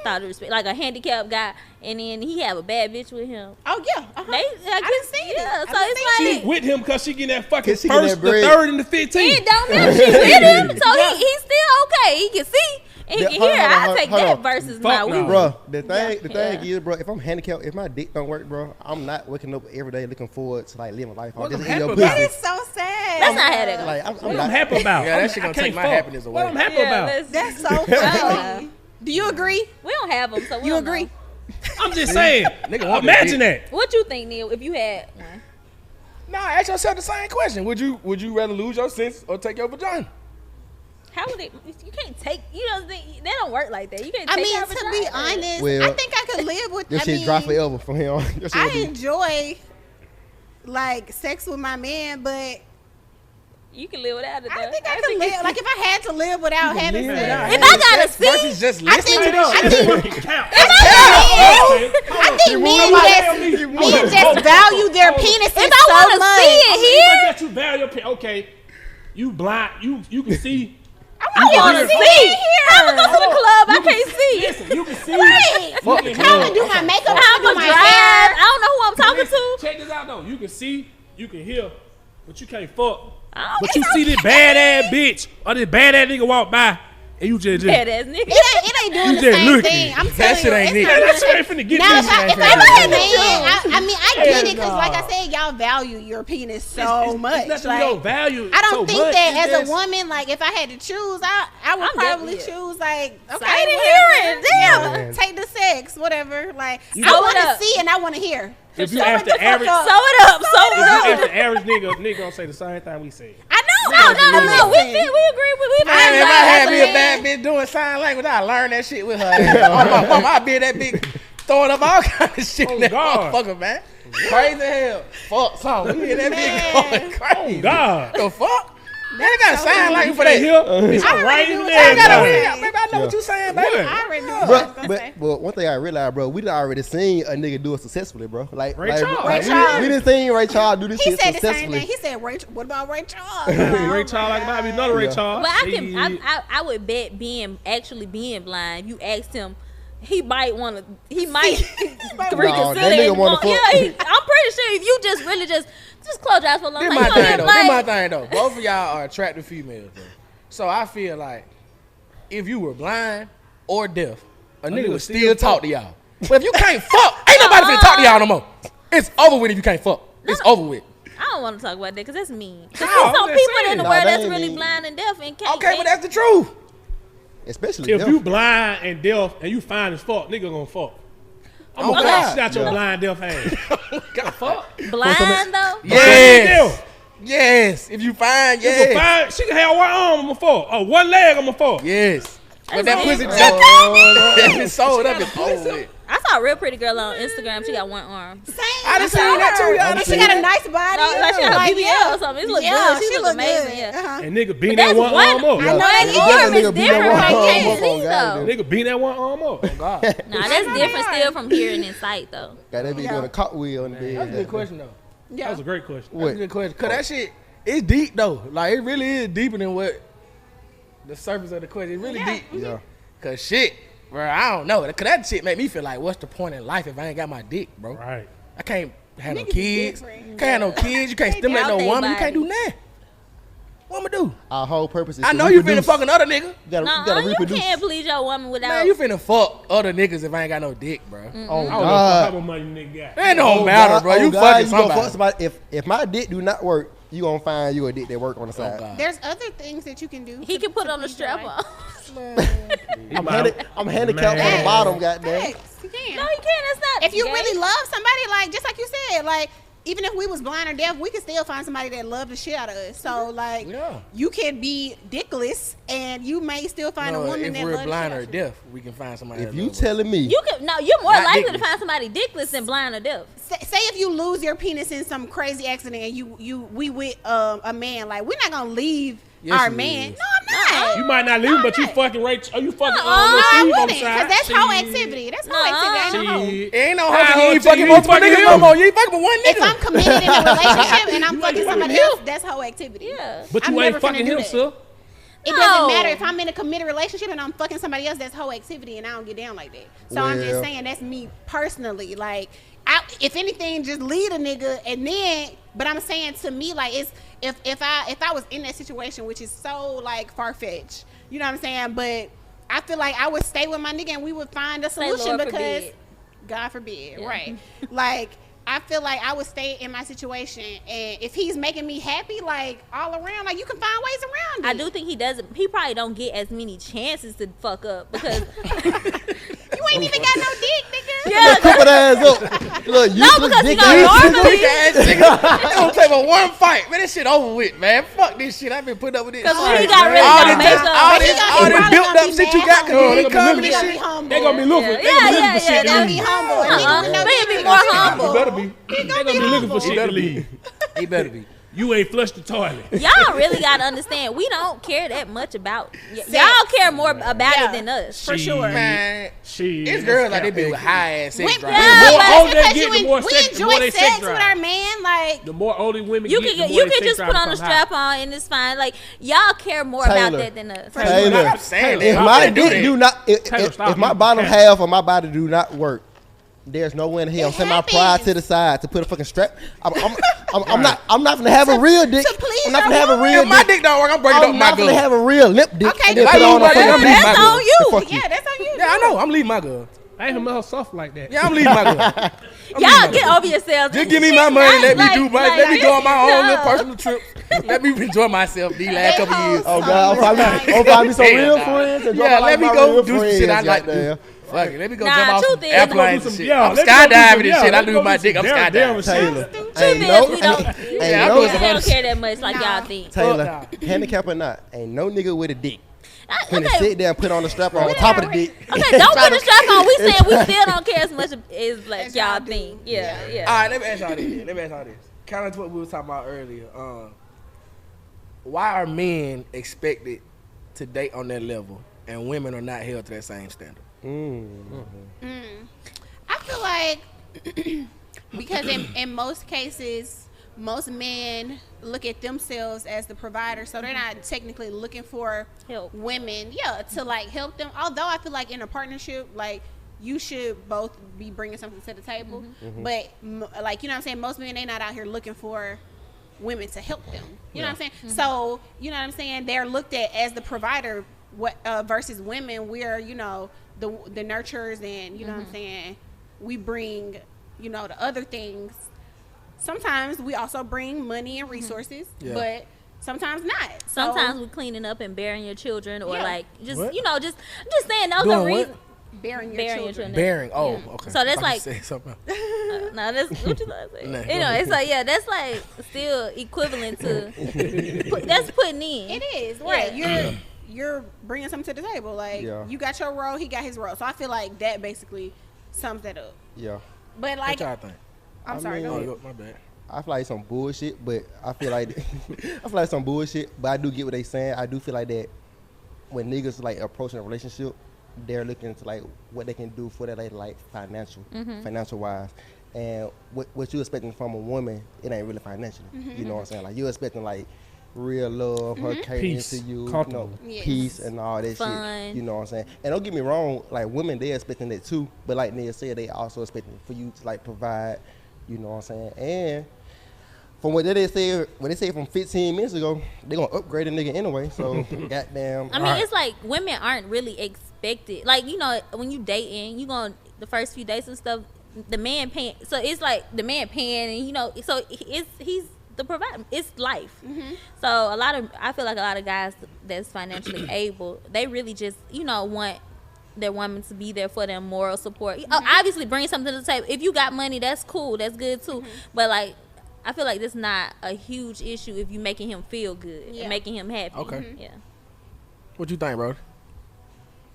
thought of respect, like a handicapped guy, and then he have a bad bitch with him. Oh yeah, They, I done seen it. yeah, I so done it's seen She like with him because she getting that fucking 'Cause she getting first, that the bread. third, and the 15. it don't matter. She with him, so he's still okay. He can see and he Yeah, can hold hear. on, I hold take on, that hold on. versus Fuck my no. woo. Bro, the thing Yeah. is, bro, if I'm handicapped, if my dick don't work, bro, I'm not waking up every day looking forward to like living life. I'm What just I'm in your happy That pussy. is so sad. That's not how that goes. Like, I'm What not I'm happy about. Yeah, that shit I gonna can't take my fuck. happiness What away. I'm happy Yeah, about. That's so Oh, funny. Do you agree? we don't have them, so we You don't agree? know. I'm just saying. Nigga want Imagine that that. What you think, Neil? If you had one, Nah, ask yourself the same question. Would you rather lose your sense or take your vagina? how would it? You can't take. You know, they don't work like that. You can't. I take mean, your to vagina. be honest, Well, I think I could live with. Your I shit mean, dry forever from here on. Your shit I will be- enjoy like sex with my man, but you can live without it. I though. think I could live. Like if I had to live without having live sex, without If I gotta Sex see, versus just I think listening to I this shit. think Count. I think men just value their penises if I so want to much. see it here, That you value your okay. You blind. You can see. I want to see. I'm gonna go to the club. I can't see. Listen, you can see. Right. Fuck the I club. can do my makeup. I I'm can a do my drive. hair. I don't know who I'm talking to. Check this out though. You can see, you can hear, but you can't fuck. Oh, But you see this badass bitch or this badass nigga walk by, and you just badass nigga. It ain't doing You the just same looking. thing. I'm That telling shit you, ain't it's it. not that gonna- shit ain't finna get Now, this. if I ain't had finna a man, I mean, I get it because, Hell like I no. said, y'all value your penis so much. It's Like, you don't value. I don't so think much. that It's as a just- woman, like if I had to choose, I would I'm probably definitely- choose like okay, Sight and whatever. hearing, damn. Yeah, take the sex, whatever. Like You I know want what to up. see and I want to hear. If you So ask what the the fuck average, up? Sew it up. Sew if you it ask up. the average nigga gonna say the same thing we say. I know. Oh no, no, we Listen. agree. We Man, if I had me a bad man. bitch doing sign language, I learned that shit with her. Oh, my mama, I be that big throwing up all kind of shit Oh, in that God. motherfucker, man. Crazy hell. Fuck something. We hear that bitch going crazy. Oh God. The fuck? Man, I got a sign language for Hey, that. here, it's I right already in knew there. what I gotta Yeah. read. Baby, I know what Yeah. you saying, baby. What? I already knew what I was Bro, gonna but say. one thing I realized, bro, we done already seen a nigga do it successfully, bro. Like Ray like, Charles. like, Ray Charles. we done seen Ray Charles do this He shit said the same successfully. thing. He said, "Ray, what about Ray Charles?" Ray Charles like might be another Ray Yeah. Charles. But I can. Shit. I would bet being blind. If you asked him he might want to. He might that reconsider. nigga wanna fuck. Yeah, I'm pretty sure if you just really just close your eyes for a long This time. my thing though. Both of y'all are attractive females, though. So I feel like if you were blind or deaf, a nigga would still talk to y'all. But if you can't fuck, ain't nobody finna talk to y'all no more. It's over with if you can't fuck. It's over with. I don't want to talk about that because that's mean. Because No, there's some I'm just people in saying. the No, world that that's ain't really mean. blind and deaf and can't. Okay, but that's the truth. Especially If deaf. you blind and deaf and you fine as fuck, nigga gonna fuck. I'm Oh, gonna God. shit out your Yeah. blind deaf ass. Gotta fuck. blind though. Yes. Yes. If you find, If yes. a fine, she can have one arm, I'm gonna fuck. Or one leg, I'm gonna fuck. Yes. But that That's pussy it. just it's sold up. It's over with. I saw a real pretty girl on Instagram. She got one arm. Same. I done seen that too, y'all. And she got a nice body. Like she got a BBL yeah. or something. It look Yeah, good. She she look look amazing. good. Yeah. Uh-huh. And nigga beat That's that one arm up. I Yeah. know that Yeah. arm Nigga is beat that different one from arm can't up see on God, though. Nigga beat that one arm up. God. Nah, that's different still from hearing and sight though. Got that bitch doing a cartwheel in the bed. That's a good question though. Yeah. That was a great question. That's a What? good question. Cause that shit, it's deep though. Like it really is deeper than what the surface of the question. It's really deep. Yeah. Cause shit, bro, I don't know. Cause that shit make me feel like, what's the point in life if I ain't got my dick, bro? Right. I can't have no Niggas is kids. different. Can't have no kids. You can't stimulate doubt no they woman. You can't body. do nothing. What I'ma do? Our whole purpose is I to know you finna reproduce. fuck another nigga. You gotta, Nah, you gotta you reproduce. can't please your woman without. Man, you finna fuck other niggas if I ain't got no dick, bro. Oh I don't know God. how much money nigga got. It don't Oh, matter, God. bro. Oh, You God, fucking gonna somebody. fuck somebody. If my dick do not work, you gonna find you a dick that work on the side. God. There's other things that you can do. He to- can put to on the please your strap wife. on. I'm handicapped on the Man. bottom, goddamn. Facts, you can. No, he can't. That's not. If you gay. really love somebody, like just like you said, like even if we was blind or deaf, we could still find somebody that loved the shit out of us. So like, Yeah. you can be dickless and you may still find No, a woman if that we're loves blind the or shit out of you. deaf, we can find somebody. If that you love us. telling me, You can no, you're more Not likely dickless. to find somebody dickless than blind or deaf. Say if you lose your penis in some crazy accident and we with a man, like we're not gonna leave Yes, our you man. is. No, I'm not. You might not leave him, but you fucking right. Oh, you fucking No, I Steve on the wouldn't, side. because that's hoe Shit. activity. That's hoe Nuh-uh. activity. Ain't no hoe. Shit. It ain't no How hoe. You old ain't you? fucking You multiple fucking niggas no him. more. You ain't fucking with one If nigga. I'm committed in a relationship and I'm You fucking ain't somebody fucking else, that's hoe activity. Yeah. But I'm you ain't never finna fucking do him, that. sir. It No. doesn't matter if I'm in a committed relationship and I'm fucking somebody else. That's hoe activity, and I don't get down like that. So I'm just Well. saying that's me personally. Like, if anything, just lead a nigga, and then. But I'm saying to me, like, it's if I was in that situation, which is so like far fetched, you know what I'm saying? But I feel like I would stay with my nigga, and we would find a Say, solution Lord because, forbid. God forbid, Yeah. right? Like. I feel like I would stay in my situation, and if he's making me happy, like all around, like you can find ways around it. I do think he doesn't. He probably don't get as many chances to fuck up because You ain't even got no dick, nigga. yeah, Put that ass up. Look, no, because you know Weak normally ass nigga. It don't take but one fight. Man, this shit over with, man. Fuck this shit. I've been putting up with this. because shit. when he got really all got this, makeup. all But he this, gonna- all he this probably built gonna up be shit you mad got, humble. cause you ain't They gonna coming be and He gonna shit. be humble. They gonna be looking. They Yeah, gonna be yeah, looking for shit He gonna to be leave. humble. A Uh-uh. nigga with no They dick be ain't more gonna be humble. You better be. They gonna be looking for humble. shit to leave. He better be. You ain't flushed the toilet. Y'all really gotta understand. We don't care that much about. Y'all care more about Yeah. it than us. For sure. Man, Shit. it's girls like they be with high ass sex drive. Yeah, The more but older they because get, the more we sex, the more enjoy they sex sex with drive. our man, like The more older women You get, can the more you they can sex just drive put on the becomes high. strap on and it's fine. Like y'all care more about Taylor. that than us. Taylor, I'm saying that. if I'm my finna do dick that. do not, Taylor, if stop. my bottom Taylor. half of my body do not work, there's no way in hell It send my happens. pride to the side to put a fucking strap. I'm not gonna have a real dick. to please I'm not your gonna have a woman. real If my dick. dick don't work, I'm breaking I'm up my not gonna girl. have a real limp dick. Okay, and then if put I on lose a my fucking girl, dick. That's my on girl. you. Fuck you. yeah, that's on you. Yeah, I know. I'm leaving my girl. I ain't heard soft like that. Yeah, I'm leaving my girl. Y'all get over yourselves. Just give me my money. Let me do my. Let me go on my own little no. personal trip. Let me enjoy myself these last couple years. Oh God, I'm find me some Damn, real dog. friends and Yeah, drop let me my go real do some friends, shit I like to goddamn. do. Fuck it. Let me go Nah, jump off truth some is- airplanes and Let me shit. go do I'm some- skydiving and yeah, shit. I let me do go my do dick. I'm some damn skydiving. shit. Taylor, Truth ain't is, no, we don't. ain't Yeah, I no, know We it's don't care that much like No. y'all think. Taylor, handicap or not, ain't no nigga with a dick finna Okay, sit there and put on the strap on top of the dick. okay, don't put the strap on. We saying we still don't care as much as like As y'all y'all do. think. Yeah, yeah. All right, let me ask y'all this. Let me ask y'all this. Kind of to what we were talking about earlier. Why are men expected to date on that level and women are not held to that same standard? I feel like because in most cases, most men look at themselves as the provider, so they're not technically looking for Help. women, to like help them. Although I feel like in a partnership, like you should both be bringing something to the table. But like, you know what I'm saying, most men, they not out here looking for women to help them. You know what I'm saying? So, you know what I'm saying, they're looked at as the provider versus women. We're, you know, the nurturers, and you know what I'm saying, we bring, you know, the other things. Sometimes we also bring money and resources, but sometimes not. Sometimes So, we're cleaning up and bearing your children, or like just What? you know, just saying those Doing are what? reasons. bearing your children. Bearing. Oh, okay. So that's I like- said something. No, that's what you like to say. Nah, You go know, ahead. it's like that's like still equivalent to that's putting in. It is right. You're bringing something to the table. Like you got your role, he got his role. So I feel like that basically sums that up. Yeah. But like, What y'all think? I'm sorry. mean, Go Oh, ahead. my bad. I feel like some bullshit, but I feel like some bullshit. But I do get what they saying. I do feel like that when niggas like approaching a relationship, they're looking into like what they can do for that like financial wise. And what you expecting from a woman, it ain't really financially. You know what I'm saying? Like you expecting like real love, her catering Peace, to you, comfortable. Yes. peace and all that Fun. shit. You know what I'm saying? And don't get me wrong, like women, they expecting that too. But like Nia said, they also expecting for you to like provide. You know what I'm saying? And from what they said from 15 minutes ago, they gonna upgrade a nigga anyway. So goddamn. I mean, it's like women aren't really expected. Like, you know, when you dating, you going the first few dates and stuff, the man paying. So it's like the man paying, and you know, so he's the provider. It's life. So I feel like a lot of guys that's financially able, they really just, you know, want their woman to be there for them, moral support. Obviously, bring something to the table. If you got money, that's cool. That's good too. But like, I feel like that's not a huge issue if you making him feel good and making him happy. Okay. Yeah. What you think, bro?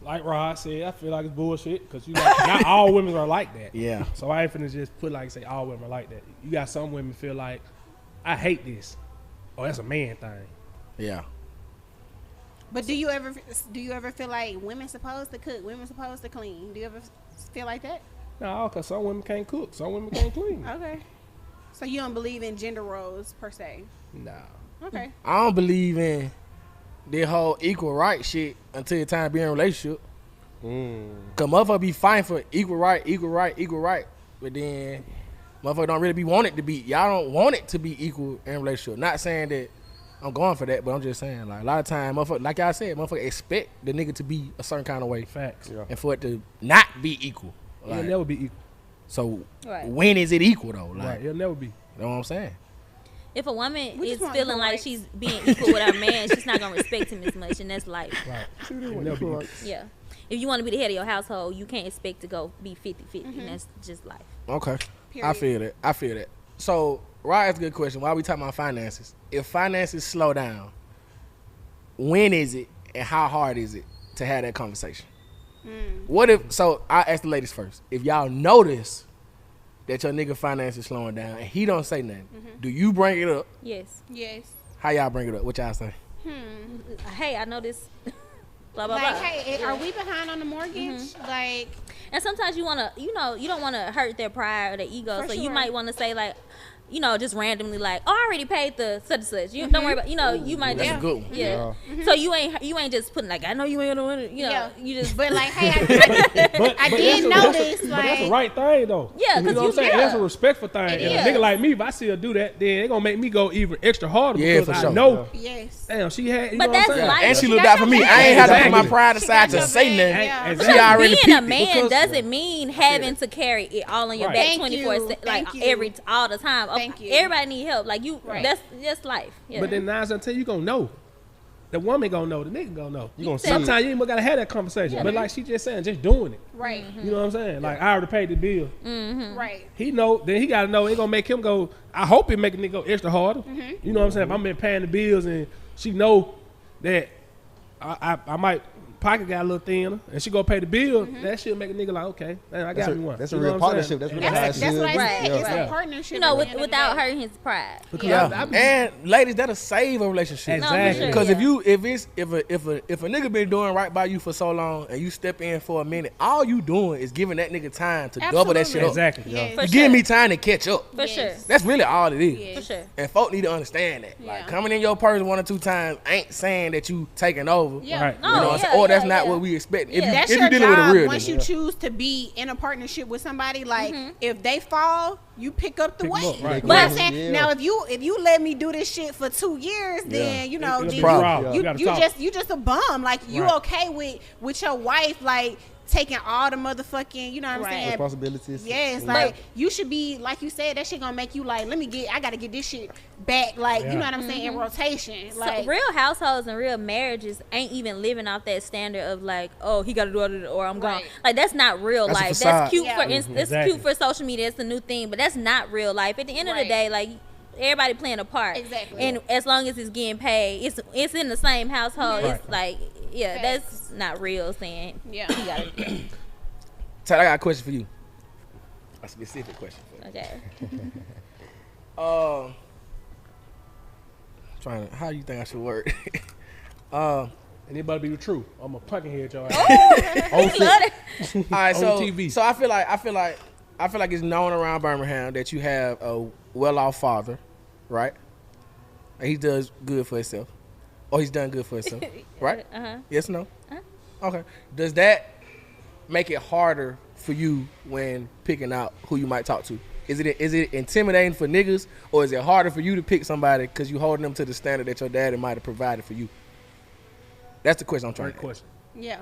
Like Rod said, I feel like it's bullshit because not all women are like that. Yeah. So I ain't finna just put like say all women are like that. You got some women feel like I hate this, oh that's a man thing. Yeah. But do you ever feel like women supposed to cook, women supposed to clean? Do you ever feel like that? No, because some women can't cook, some women can't clean. Okay. So you don't believe in gender roles per se? Nah. Okay. I don't believe in this whole equal right shit until it's time to be in a relationship. Cause motherfucker be fighting for equal right. But then motherfucker don't really be want it to be. Y'all don't want it to be equal in a relationship. Not saying that I'm going for that, but I'm just saying like a lot of times, motherfucker, like y'all said, motherfucker expect the nigga to be a certain kind of way, Facts. Yeah. and for it to not be equal. It'll Like, never be equal. so Right. when is it equal though? Like, Right. It'll never be. you know what I'm saying? If a woman We is just want feeling equal like rights. she's being equal with her man, she's not gonna respect him as much, and that's life. Right. It'll never be equal. Yeah. If you want to be the head of your household, you can't expect to go be 50-50, and that's just life. Okay. Period. I feel that. So, Rod, that's a good question. Why are we talking about finances? If finances slow down, when is it and how hard is it to have that conversation? What if, so I ask the ladies first. If y'all notice that your nigga finance is slowing down and he don't say nothing, do you bring it up? Yes. Yes. How y'all bring it up? What y'all say? Hey, I know this. Blah blah Like, blah. hey, are we behind on the mortgage? Like, And sometimes you wanna, you know, you don't wanna hurt their pride or their ego, For so you sure. might wanna say like, you know, just randomly like, oh, I already paid the such and such. You don't worry about, you know, you might That's just a good one. yeah. So you ain't just putting like, I know you ain't gonna win it. You know, Yeah. you just but like, hey, I But did notice, but that's the like, right thing though. Yeah, you know 'cause what I'm you- saying. yeah. That's a respectful thing. It And a is. nigga like me, if I see her do that, then they gonna make me go even extra harder Yeah, because for I sure. know. yes. Damn, she had. You But know that's what I'm saying? life. And she She looked got out for your me. back. I ain't had to put my Exactly. pride She aside got to your say back, nothing. yeah. Exactly. She already being a peeped it. man because- doesn't mean having to carry it all on your Right. back Thank 24 you. like Thank you. all the time. Thank you. Everybody need help. Like you, Right. that's just life. Yeah. But then 9 times out of 10, you gonna know. The woman gonna know. The nigga gonna know. You gonna see Sometimes you ain't even gotta have that conversation. But like she just saying, just doing it. Right. You know what I'm saying? Like I already paid the bill. Right. He know. Then he gotta know. It gonna make him go. I hope it make a nigga go extra harder. You know what I'm saying? If I'm been paying the bills and she know that I might pocket got a little thinner and she go pay the bill, that shit make a nigga like, okay, man, I got me one. That's a You know real what I'm partnership. saying? That's really how it That's what I should said. be. It's Yeah. a partnership. you know, at the end of the without day. hurting his pride. Because Yeah, and ladies, that'll save a relationship. No, for Exactly. sure. Because Yeah. if a nigga been doing right by you for so long and you step in for a minute, all you doing is giving that nigga time to double that shit up. Exactly. Yes. For You sure. giving me time to catch up. For Yes. sure. That's really all it is. Yes. For sure. And folk need to understand that. Like Yeah. coming in your purse 1 or 2 times ain't saying that you taking over. Yeah. Right. No, You know what I'm yeah, saying? Or that's not what we expect. If, That's if your you're dealing with a job real once nigga. you choose to be in a partnership with somebody. Like if they fall, you pick up the Pick 'em weight. up, right. You know what I'm But- saying? Yeah. Now if you let me do this shit for 2 years, then you know It'll be then a problem. you, You gotta you talk. just a bum. Like you Right. okay with your wife like taking all the motherfucking, you know what I'm Right. saying? Responsibilities. Yes, like you should be like you said. That shit gonna make you like, I gotta get this shit back. Like you Yeah. know what I'm saying in rotation. Like so real households and real marriages ain't even living off that standard of like, oh, he got to do it or I'm gone. Right. Like that's not real That's a life. facade. That's cute Yeah. for that's Exactly. cute for social media. It's the new thing, but that's not real life. At the end of the Right. day, like everybody playing a part. Exactly. And as long as it's getting paid, it's in the same household. Right. It's like Facts. that's not real. Saying Yeah. he got to. Tad, I got a question for you. A specific question for you. Okay. Trying to, how you think I should word? Anybody be the truth? I'm a punkin' head, y'all. Love it. All right, so On TV. so I feel like it's known around Birmingham that you have a well-off father, right? And he does good for himself, or he's done good for himself, right? Uh-huh. Yes or no? Okay. Does that make it harder for you when picking out who you might talk to? Is it intimidating for niggas, or is it harder for you to pick somebody because you holding them to the standard that your daddy might have provided for you? That's the question I'm trying Great to ask. question. Yeah.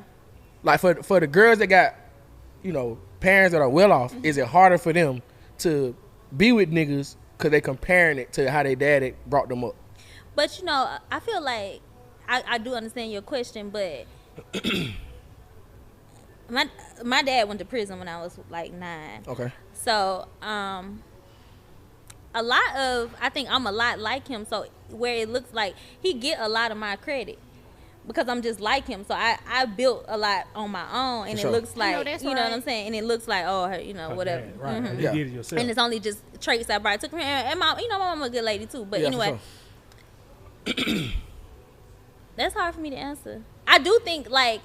Like for the girls that got, parents that are well off, is it harder for them to be with niggas because they comparing it to how their daddy brought them up? But I feel like I do understand your question, but my dad went to prison when I was like 9. Okay. So I think I'm a lot like him. So where it looks like he get a lot of my credit because I'm just like him. So I built a lot on my own, and For sure. it looks like that's you know what right. I'm saying. And it looks like whatever. Man, right. Mhm. You Yeah. did it yourself. And it's only just traits I probably took from him. And my mama a good lady too. But Yeah, for anyway, sure. that's hard for me to answer. I do think like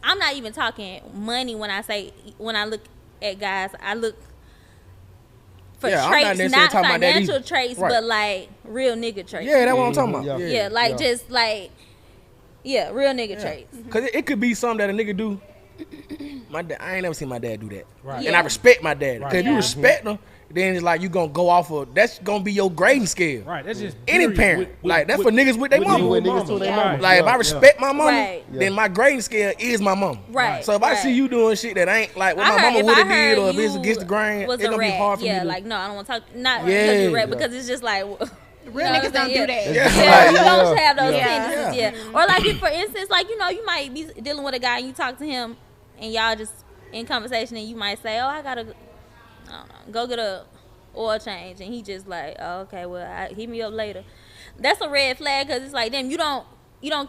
I'm not even talking money when I look at guys. I look for Yeah, I'm not traits, necessarily not talking about that financial either. traits, Right. but like real nigga traits. Yeah, that's what I'm talking Mhm, about. yeah. Yeah, like just like real nigga traits. Because it could be something that a nigga do. I ain't never seen my dad do that. Right. And Yeah. I respect my dad. Because Right. if you Yeah. respect him, then it's like you going to go off of, that's going to be your grading scale. Right. That's just Any period. parent. Like, that's for niggas with their mama. With niggas to their Yeah. mama. Like, if I respect my mama, Right. then my grading scale is my mama. Right. So if I right. see you doing shit that ain't like what I my heard- mama if would I have heard did, or if it's you against the grain, was it's a going to be rat. hard for Yeah, me to. like no, I don't want to talk. Not Yeah. because you're rat, Yeah. because it's just like Real you know what niggas I'm don't saying? do that. Yeah. Yeah, you Like, don't have those Yeah. tendencies, yeah. Or like if, for instance, like you might be dealing with a guy and you talk to him and y'all just in conversation and you might say, oh, I don't know, go get a oil change, and he just like, oh, okay, well, hit me up later. That's a red flag because it's like, damn, you don't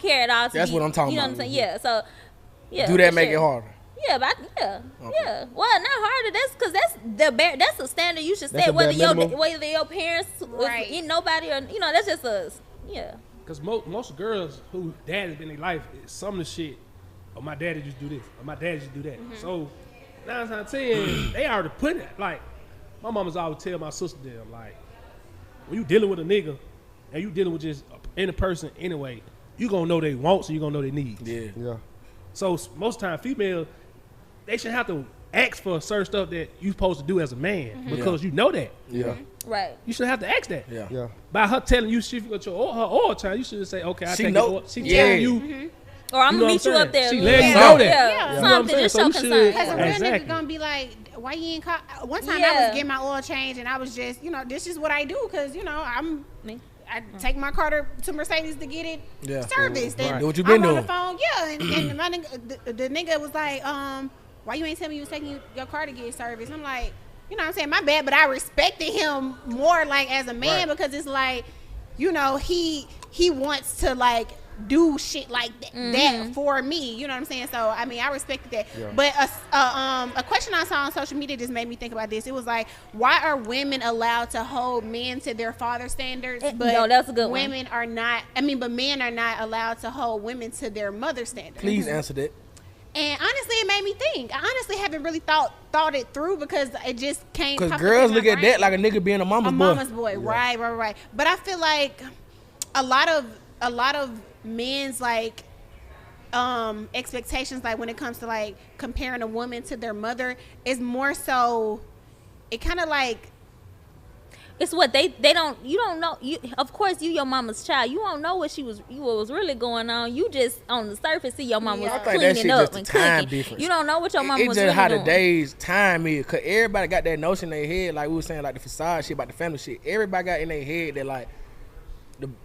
care at all. That's what I'm talking You know about. what I'm saying? Yeah. So yeah. Do that for make sure. it harder? Yeah, but yeah. Well, not harder. That's because that's a standard you should That's set. a bare minimum. Whether your parents, Right. ain't nobody, or that's just a yeah. Because most girls who dad has been in their life, some of the shit, oh, my daddy just do this, or my dad just do that. So 9 times out of 10, they already put it. Like, my mama's always tell my sister them, like, when you dealing with a nigga and you dealing with just any person anyway, you gonna know they wants and you gonna know they needs. Yeah. Yeah. So most time, female, they should have to ask for certain stuff that you supposed to do as a man because you know that. Yeah. Right. You should have to ask that. Yeah. Yeah. By her telling you she got her oil time, you should say, okay, I She take know- it. She yeah. telling you. Or I'm You know gonna what meet I'm you up there. saying? She letting you know Yeah. that. Yeah. You know what I'm Something. saying? Just So show you concern. should- Because a real Exactly. nigga gonna be like, why you ain't call? One time I Yeah. was getting my oil change and I was just, this is what I do because Me. I take my car to Mercedes to get it Yeah. serviced. And Do what you been I'm on doing. the phone, yeah. And my nigga, the nigga was like, why you ain't tell me you was taking your car to get serviced? I'm like, you know what I'm saying, my bad, but I respected him more like as a man Right. because it's like, he wants to like do shit like that for me. You know what I'm saying? So I mean, I respected that. Yeah. But a question I saw on social media just made me think about this. It was like, why are women allowed to hold men to their father standards, but no, that's a good one. women are not? I mean, but men are not allowed to hold women to their mother standards. Please answer that. And honestly, it made me think. I honestly haven't really thought it through because it just came. Because popped up girls in my look at brain. that like a nigga being a mama's A boy. mama's boy, right. But I feel like a lot of men's like expectations, like when it comes to like comparing a woman to their mother, is more so. It kind of like. It's what they don't, you don't know. You, of course, you your mama's child. You don't know what was really going on. You just on the surface see your mama was cleaning up and cooking. Difference. You don't know what your mama was really doing. It's just how doing. the days time is, cause everybody got that notion in their head, like we were saying, like the facade shit about the family shit. Everybody got in their head that like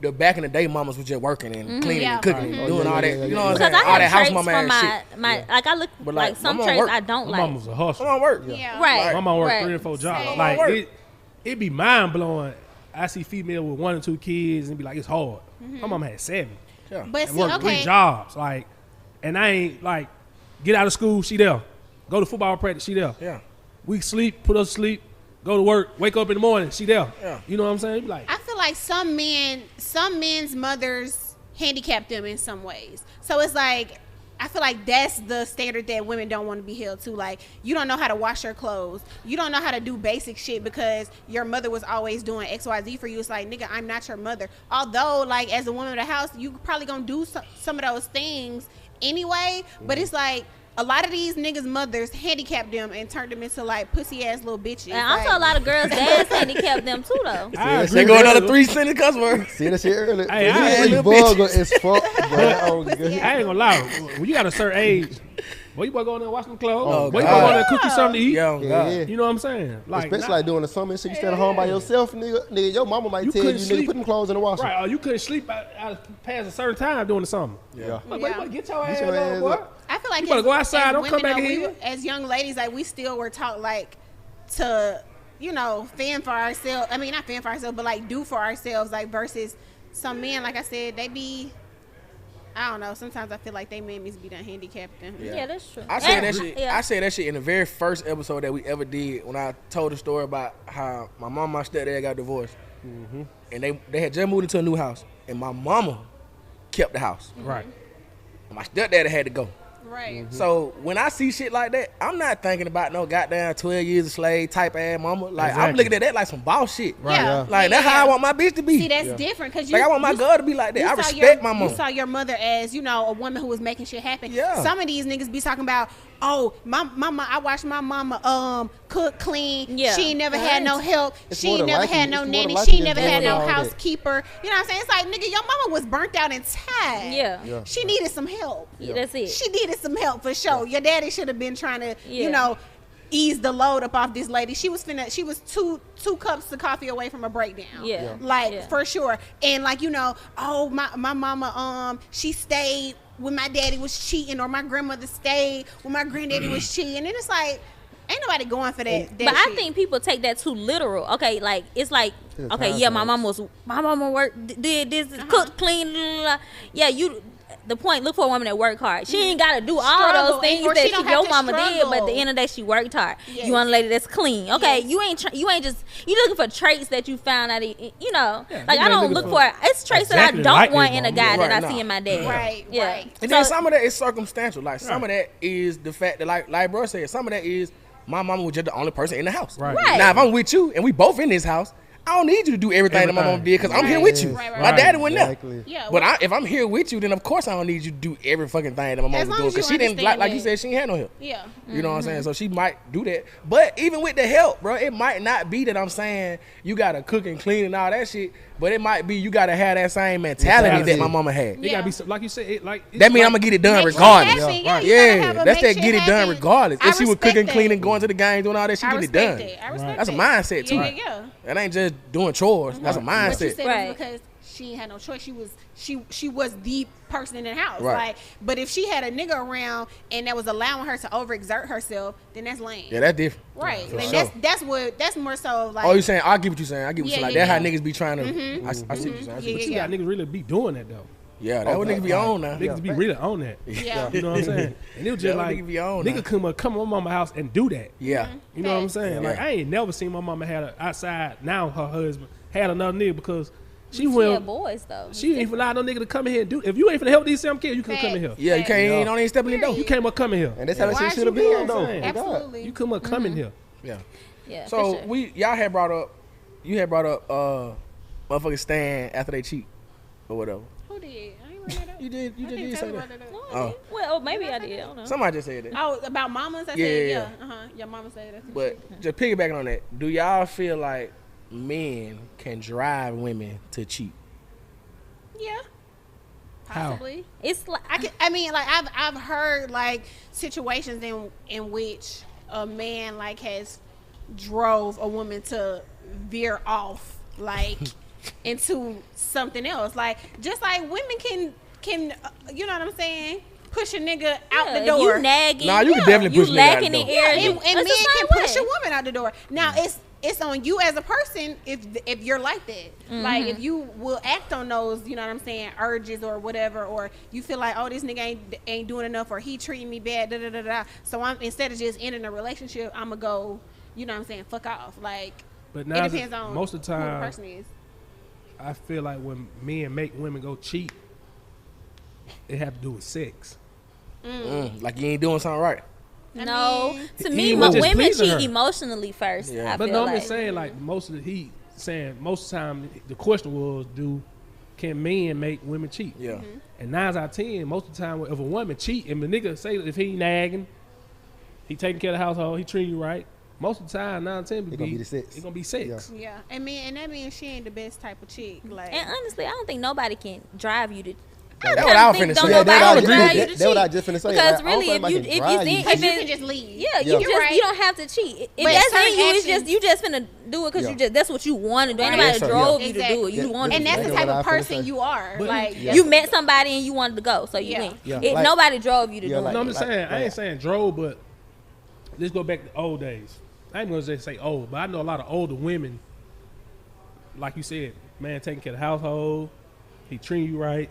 the back in the day mamas was just working and cleaning and cooking and doing all that. You know what I'm saying? Because I all that have house traits mama from ass shit. like I look But like some traits work. I don't My like. mom was a hustler. I'm on work. Yeah. Right. My mom worked right. 3 or 4 jobs. Same. Like it be mind blowing. I see female with 1 or 2 kids and be like, it's hard. My mom had 7. Yeah. But And see, worked 3 okay. jobs. Like, and I ain't like get out of school, she there. Go to football practice, she there. Yeah. We sleep, put us to sleep, go to work, wake up in the morning, she there. Yeah. You know what I'm saying? Be like, I feel like some men's mothers handicap them in some ways. So it's like, I feel like that's the standard that women don't want to be held to. Like, you don't know how to wash your clothes. You don't know how to do basic shit because your mother was always doing X, Y, Z for you. It's like, nigga, I'm not your mother. Although, like, as a woman of the house, you probably gonna do some of those things anyway. But it's like, a lot of these niggas' mothers handicapped them and turned them into like pussy ass little bitches. And also a lot of girls' dads handicap them too, though. I They agree go with another that. 3 cents cuss word. See that shit earlier? Hey, This little vulgar as fuck, bro. Oh, Pussy good. ass. I ain't gonna lie. When you got a certain age, boy, you better go in there and wash them clothes. Oh, boy, you God. better go in there and cook you something to eat. Yeah, Yeah, God. yeah. You know what I'm saying? Like, Especially nah, like doing the summer and shit, you staying at home by yourself, nigga. Your mama might You tell you, couldn't nigga, sleep. put them clothes in the washer. right, or you couldn't sleep out past a certain time during the summer. Yeah. Like, boy, you Yeah. better get your Get ass your up, ass boy. up. I feel like You better go outside, as don't come women, back though, here. as young ladies, like we still were taught like to, you know, fend for ourselves. I mean, not fend for ourselves, but like do for ourselves. Like versus some men, like I said, they be. I don't know. Sometimes I feel like they mammies be done handicapped them. Yeah, that's true. I said And- that shit. yeah. I said that shit in the very first episode that we ever did when I told the story about how my mom and my stepdad got divorced, and they had just moved into a new house, and my mama kept the house, Right. and my stepdad had to go. Right. So when I see shit like that, I'm not thinking about no goddamn 12 years a slave type ass mama. Like I'm Exactly. looking at that like some boss shit. Yeah. yeah. Like that's how I want my bitch to be. See, that's different because you. Like I want my you- girl to be like that. you I saw respect my You mama. saw your mother as, you know, a woman who was making shit happen. Yeah. Some of these niggas be talking about, oh, my mama, I watched my mama cook, clean. Yeah. She ain't never had no help. It's She more ain't than never liking- had no it's more than nanny. liking She than never had doing no all that. housekeeper. You know what I'm saying? It's like, nigga, your mama was burnt out and tired. Yeah. Yeah. She needed some help. Yeah, that's it. She needed some help for sure. Your daddy should have been trying to, Yeah. you know, ease the load up off this lady. She was two cups of coffee away from a breakdown. Yeah. Yeah. Like Yeah. for sure. And like, you know, oh my mama she stayed when my daddy was cheating, or my grandmother stayed when my granddaddy was cheating. And it's like, ain't nobody going for that. But I shit. think people take that too literal. Okay, like it's like, It's okay, time yeah, for my mama worked, did this, cooked, clean, blah, blah, blah. Yeah, you. The point, look for a woman that work hard. She ain't gotta do all Struggle, those things or she that don't have your to mama did, but at the struggle. end of the day, she worked hard. Yes. You want a lady that's clean, okay? Yes. You ain't just you looking for traits that you found out. You know, Yeah, like you I don't ain't look looking for it's traits exactly that I like don't want this in a mama. guy Right, that I nah. see in my dad. Right, Yeah. right. And So- then some of that is circumstantial. Like some Right. of that is the fact that like bro said, some of that is my mama was just the only person in the house. Right. Right. Now if I'm with you and we both in this house, I don't need you to do everything that my mama did because I'm here with you. Right, right, My right. daddy went there. Exactly. Yeah. But if I'm here with you, then of course I don't need you to do every fucking thing that my mama As was long doing as you because she didn't understand like you that- said she ain't had no help. yeah. You know what I'm saying? So she might do that. But even with the help, bro, it might not be that I'm saying you gotta cook and clean and all that shit. But it might be you gotta have that same mentality that my mama had. It Yeah. gotta be some, like you said. It, like it's That mean like, I'm gonna get it done Make shit regardless. happen. Yeah, Yeah, right. you gotta Yeah, have a that's make that get it shit done happen. regardless. I If she was respect cooking, that. cleaning, going to the games, doing all that, she I get it respect done. that. I respect That's a that. mindset too. Yeah, yeah. That ain't just doing chores. That's a What you mindset. said Right. is because she had no choice. She was the person in the house. Right. Like, but if she had a nigga around and that was allowing her to overexert herself, then that's lame. Yeah, that's different. Right. For And sure. that's more so like. Oh, you saying? I get what you saying. I get what you Yeah, like. yeah, That's how yeah. niggas be trying to. I see what you saying. I see Yeah, what yeah, you You got niggas really be doing that though. Yeah, that what niggas be on now. Niggas be really on that. Yeah. You know what I'm saying? And it was just Yeah, like nigga be on now. nigga come to my mama house and do that. Yeah. You know what I'm saying? Yeah. Like I ain't never seen my mama had a outside. Now her husband had another nigga because she Yeah, will. boys though. She ain't allow no nigga to come in here and do. If you ain't finna help these 7 kids, you can come in here. Yeah, you can't. Yeah. You don't even step in the door. You can't come in here. And that's how that Why shit is should have you been, here? though. saying? Oh, God. Absolutely. You come in here. Yeah. Yeah. So for sure. y'all had brought up, you had brought up, motherfuckers staying after they cheat or whatever. Who did? I ain't bring that up. You did. You I just think did say Taylor that. brought that up. What? Oh. Well, maybe I did. I don't know. Somebody just said that. Oh, about mamas? I Yeah, said, yeah. yeah. Your mama said that too. But just piggybacking on that, do y'all feel like men can drive women to cheat? Yeah. How? Possibly. It's like I've heard like situations in which a man like has drove a woman to veer off like into something else. Like just like women can you know what I'm saying? Push a nigga out the door. You nagging. Nah, you can definitely push a nigga out lacking the in door. air. and men It's the can same push way. a woman out the door. Now it's on you as a person if you're like that. Like if you will act on those, you know what I'm saying, urges or whatever, or you feel like, oh, this nigga ain't doing enough, or he treating me bad, da da da da. So I'm instead of just ending a relationship, I'ma go, you know what I'm saying, fuck off. Like But it now depends on most of the who the time, person is. I feel like when men make women go cheat, it have to do with sex. Like you ain't doing something right. No, to he me, was just women pleasing cheat her. emotionally first. Yeah. I But feel no, I'm like. just saying, like, most of the time, the question was, can men make women cheat? Yeah. And 9 out of 10, most of the time, if a woman cheat, and the nigga say if he nagging, he taking care of the household, he treating you right, most of the time, 9 out of 10, It gonna be the sex. It's gonna be sex. Yeah, and that means she ain't the best type of chick. Like And honestly, I don't think nobody can drive you to. That's what I was finna say. Yeah, Nobody that's can drive you to that's what I cheat. just finna say. Because Like, I don't really, feel like if I can you drive think because you if can it, just leave. yeah, Yeah. you You're just right. you don't have to cheat. If But that's certain in you, it's actions- just you just finna do it because Yeah. you just that's what you want to do. Ain't Right. nobody Yes, sir. drove Yeah. you to do it. You Exactly. wanted And to. that's the That's type what of I finna person say. you are. But- Like Yeah. You met somebody and you wanted to go, so you Yeah. went. Yeah. If Like- nobody drove you to Yeah, do like- it. No, I'm just saying, I like- ain't saying drove, but let's go back to old days. I ain't gonna just say old, but I know a lot of older women, like you said, man taking care of the household, he treating you right.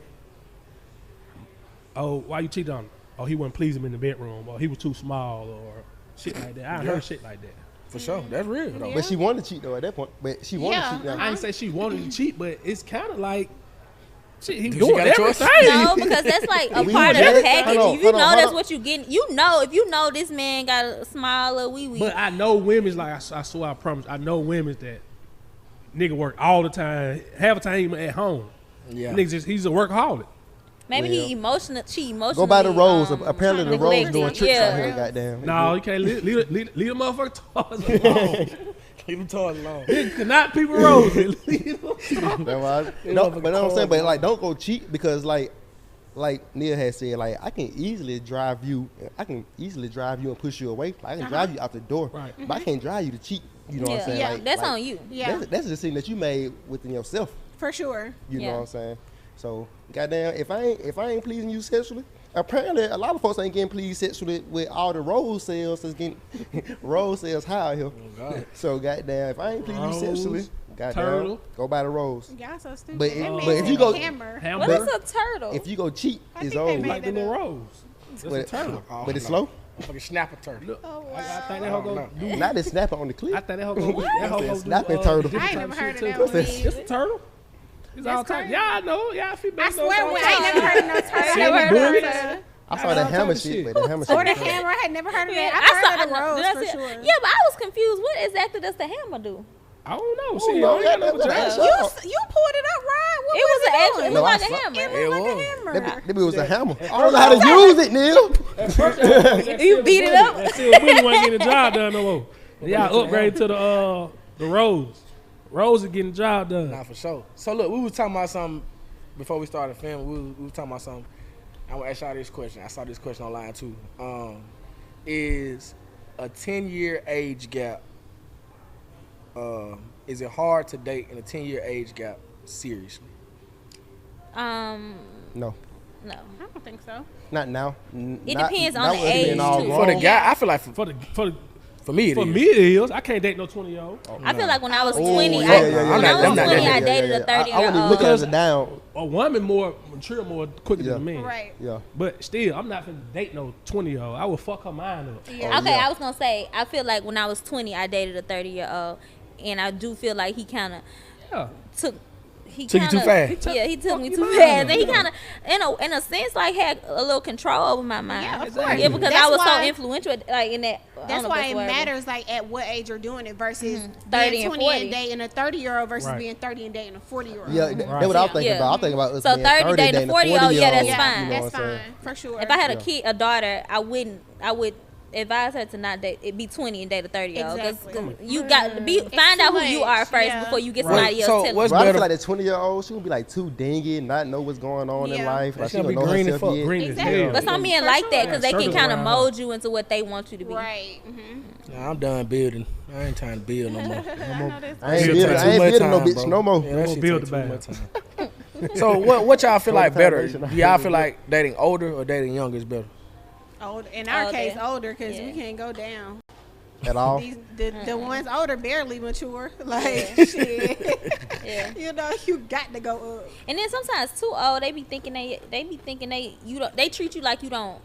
Oh, why you cheated on him? Oh, he wasn't pleasing him in the bedroom, or he was too small, or shit like that. I heard shit like that. For sure. That's real though. Yeah. But she wanted to cheat though at that point. But she wanted Yeah. to cheat now. I ain't say she wanted to cheat, but it's kind of like shit. He she doing got a choice? everything. No, because that's like a We part of was the just- package. hold on, If you hold on, know hold that's on. what you getting, you know. If you know this man got a smile or wee wee. But I know women's like I swear I promise. I know women's that nigga work all the time. Half the time he at home. Yeah. Nigga just he's a workaholic. Maybe Well, he emotional. She emotionally. Go by the roles. Apparently the roles neglected. doing tricks Yeah. out here. Goddamn. No, you can't leave the motherfucker toys alone. Leave them toys alone. You cannot people roses. Leave them toys. That's why no, but I'm saying, but like, don't go cheat because like Neil has said, like I can easily drive you and push you away. Like, I can drive you out the door, Right. but I can't drive you to cheat. You know what I'm saying? Yeah, Like, that's like, on you. Yeah, That's a decision that you made within yourself. for sure. You Yeah. know what I'm saying? So goddamn, if I ain't pleasing you sexually, apparently a lot of folks ain't getting pleased sexually with all the rose sales that's getting rose sales high out here. God. So goddamn, if I ain't pleasing you Rose, sexually, goddamn, turtle. go by the rose. Y'all so stupid. But That if- man but if said you go- hammer. What Hamburger. is a turtle? If you go cheat, I it's think they over. made Like the that little up. rose. That's a But, turtle. but it's slow. Fucking snapper turtle. Look, Oh, I wow. think that hoe go No. do. Not the snapper on the I clip. think that hoe go. That hoe go do. Snapping turtle. different I ain't type never of heard shit of too. that one It's a turtle. It's all That's type. crazy. Yeah, I know. Yeah, I feel I bad. swear, I ain't never heard of no turtle. I See never the heard bullets? of that. I saw the all hammer type of shit, shit. but the hammer Or the shit. hammer, I had never heard of Yeah, that. I've heard of I the know- rose did I for see- sure. Yeah, but I was confused. What exactly does the hammer do? I don't know. Oh, Shit, no, I ain't got no that- vagina. that- You pulled it up, Ryan. What It was an actual. It doing? No, looked I like a saw- hammer. It It looked like a was. hammer. That was a hammer. I first don't know how to use it, Neil. You beat it up? That still really wasn't getting the job done no more. Y'all upgrade to the rose. Rose is getting the job done. Nah, for sure. So look, we was talking about something before we started filming. We was talking about something. I want to ask y'all this question. I saw this question online too. Is a 10-year age gap? Is it hard to date in a 10-year age gap? Seriously? No, No. I don't think so. not now. It depends on the us being age, all too. grown. For the guy, I feel like For me it is. me it is. I can't date no 20-year-old. I feel like when I was Oh, 20, yeah, I, yeah, yeah. when I I'm was not 20, that I nigga. dated a I wouldn't even 30-year-old. look at it down. A woman more mature, more quicker Yeah. than a man. Right. Yeah. But still, I'm not finna date no 20-year-old. I will fuck her mind up. Yeah. Okay, yeah. I was gonna say I feel like when I was 20, I dated a 30-year-old, and I do feel like he kind of Yeah. took he Took you too kinda- fast. Yeah, he took me Fuck too you, fast, man. and he kind of, in a sense, like had a little control over my mind. Yeah, of Exactly. course. Yeah, because That's I was why- so influential, like in that. I don't That's know if why the it word. matters, like at what age you're doing it versus 30 being and 20 40. and dating a 30-year-old versus Right. being 30 and dating a 40-year-old. Yeah, Right. that's what I was thinking Yeah. about. I'm thinking about us So being 30 dating a 40, oh, yeah, that's Yeah, fine. You know that's what I'm fine saying? for sure. If I had Yeah. a kid, a daughter, I would advise her to not date. It'd be 20 and date a 30-year-old. Exactly. You got to be It's find out too who you much. are first Yeah. before you get Right. somebody else So telling what's you. But I better? feel like that 20-year-old, she gonna be like too dingy, not know what's going on in Yeah. life. Like She she gonna don't be know green as herself fuck. yet. Green as Exactly. hell. But some men For like sure. that because they can Circles kind of around mold you into what they want you to be. Right. Nah, I'm done building. I ain't trying to build no more. I ain't Shit building, take I too ain't much building no time, bitch bro. no more. Yeah, that We'll shit build take the too bag. much time. So what y'all feel like better? Foundation. Do y'all feel like dating older or dating younger is better? Old, in our Older. case, older because Yeah. we can't go down. At all. The ones older barely mature. Like shit. Yeah. You know, you got to go up. And then sometimes too old, they be thinking they treat you like you don't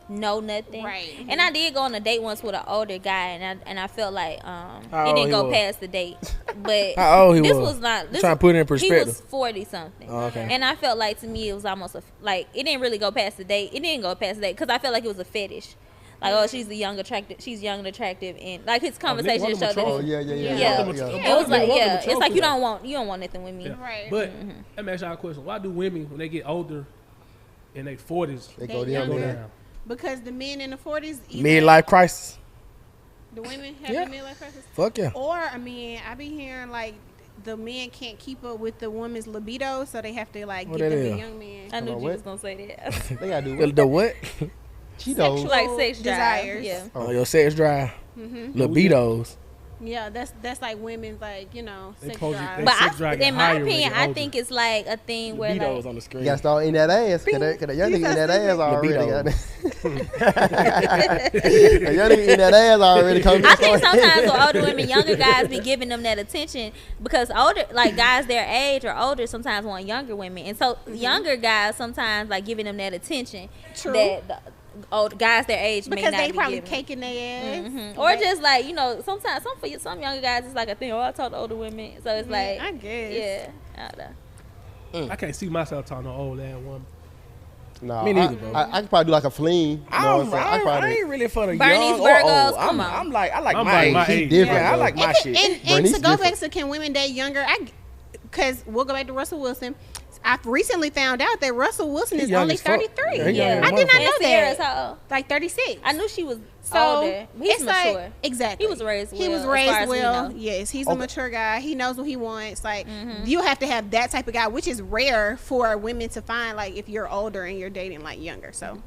know nothing. Right. And I did go on a date once with an older guy, and I felt like How it old didn't he go was? past the date. But How old he this was? was not. This Trying to put it in He was perspective. 40 something. Oh, okay. And I felt like to me it was almost like it didn't really go past the date. It didn't go past the date because I felt like it was a fetish. Like, oh, she's young and attractive, and like his conversation want showed them that. Oh yeah, yeah, yeah. Yeah. yeah. It was like, want them yeah, to it's like trophy you though. don't want nothing with me. Yeah. Right. But let me ask y'all a question. Why do women, when they get older in their 40s, They They go go down younger. there. down? Because the men in the 40s, either Midlife crisis. the women have Yeah. the midlife crisis. Fuck yeah. Or, I mean, I be hearing like the men can't keep up with the woman's libido, so they have to like What get that them is? the young men. I knew Hold on, you what? was gonna say that. They gotta do The what? Cheetos. Like sex drive. desires. Yeah. Oh, your sex drive. Libidos. Yeah, that's like women's like, you know, They sex supposed to- drive. they- But sex drive get in my higher when they opinion, get I older. think it's like a thing where Libidos like on the screen. You gotta start eating that ass, cause that young nigga eating that ass already. Libido. The young nigga eating that ass already. I think sometimes with older women, younger guys be giving them that attention because older, like guys their age or older, sometimes want younger women, and so younger guys sometimes like giving them that attention True. that the old guys their age may because not they be probably giving. caking their ass. Or just like, you know, sometimes some younger guys it's like a thing. Oh, I talk to older women, so it's like, I guess. yeah, I don't know. I can't see myself talking to an old ass woman. Nah, Me neither, bro. I can probably do like a fling. You know what I'm saying? I I probably ain't really for the Bernie's young or Virgos, old. come on. I'm like, I like I'm my like age. my He age. different. Yeah, I though. like my shit. And Bernice to go back different. to can women date younger, because we'll go back to Russell Wilson. I recently found out that Russell Wilson He is young only as fuck. 33. Yeah, he young as I did not motherfucker. know And Sierra's that. how old? Like 36. I knew she was So older. He's it's mature. like exactly. He was raised He well, was as far raised as we well. know. Yes, he's a Okay. mature guy. He knows what he wants. Like you have to have that type of guy, which is rare for women to find. Like if you're older and you're dating like younger. So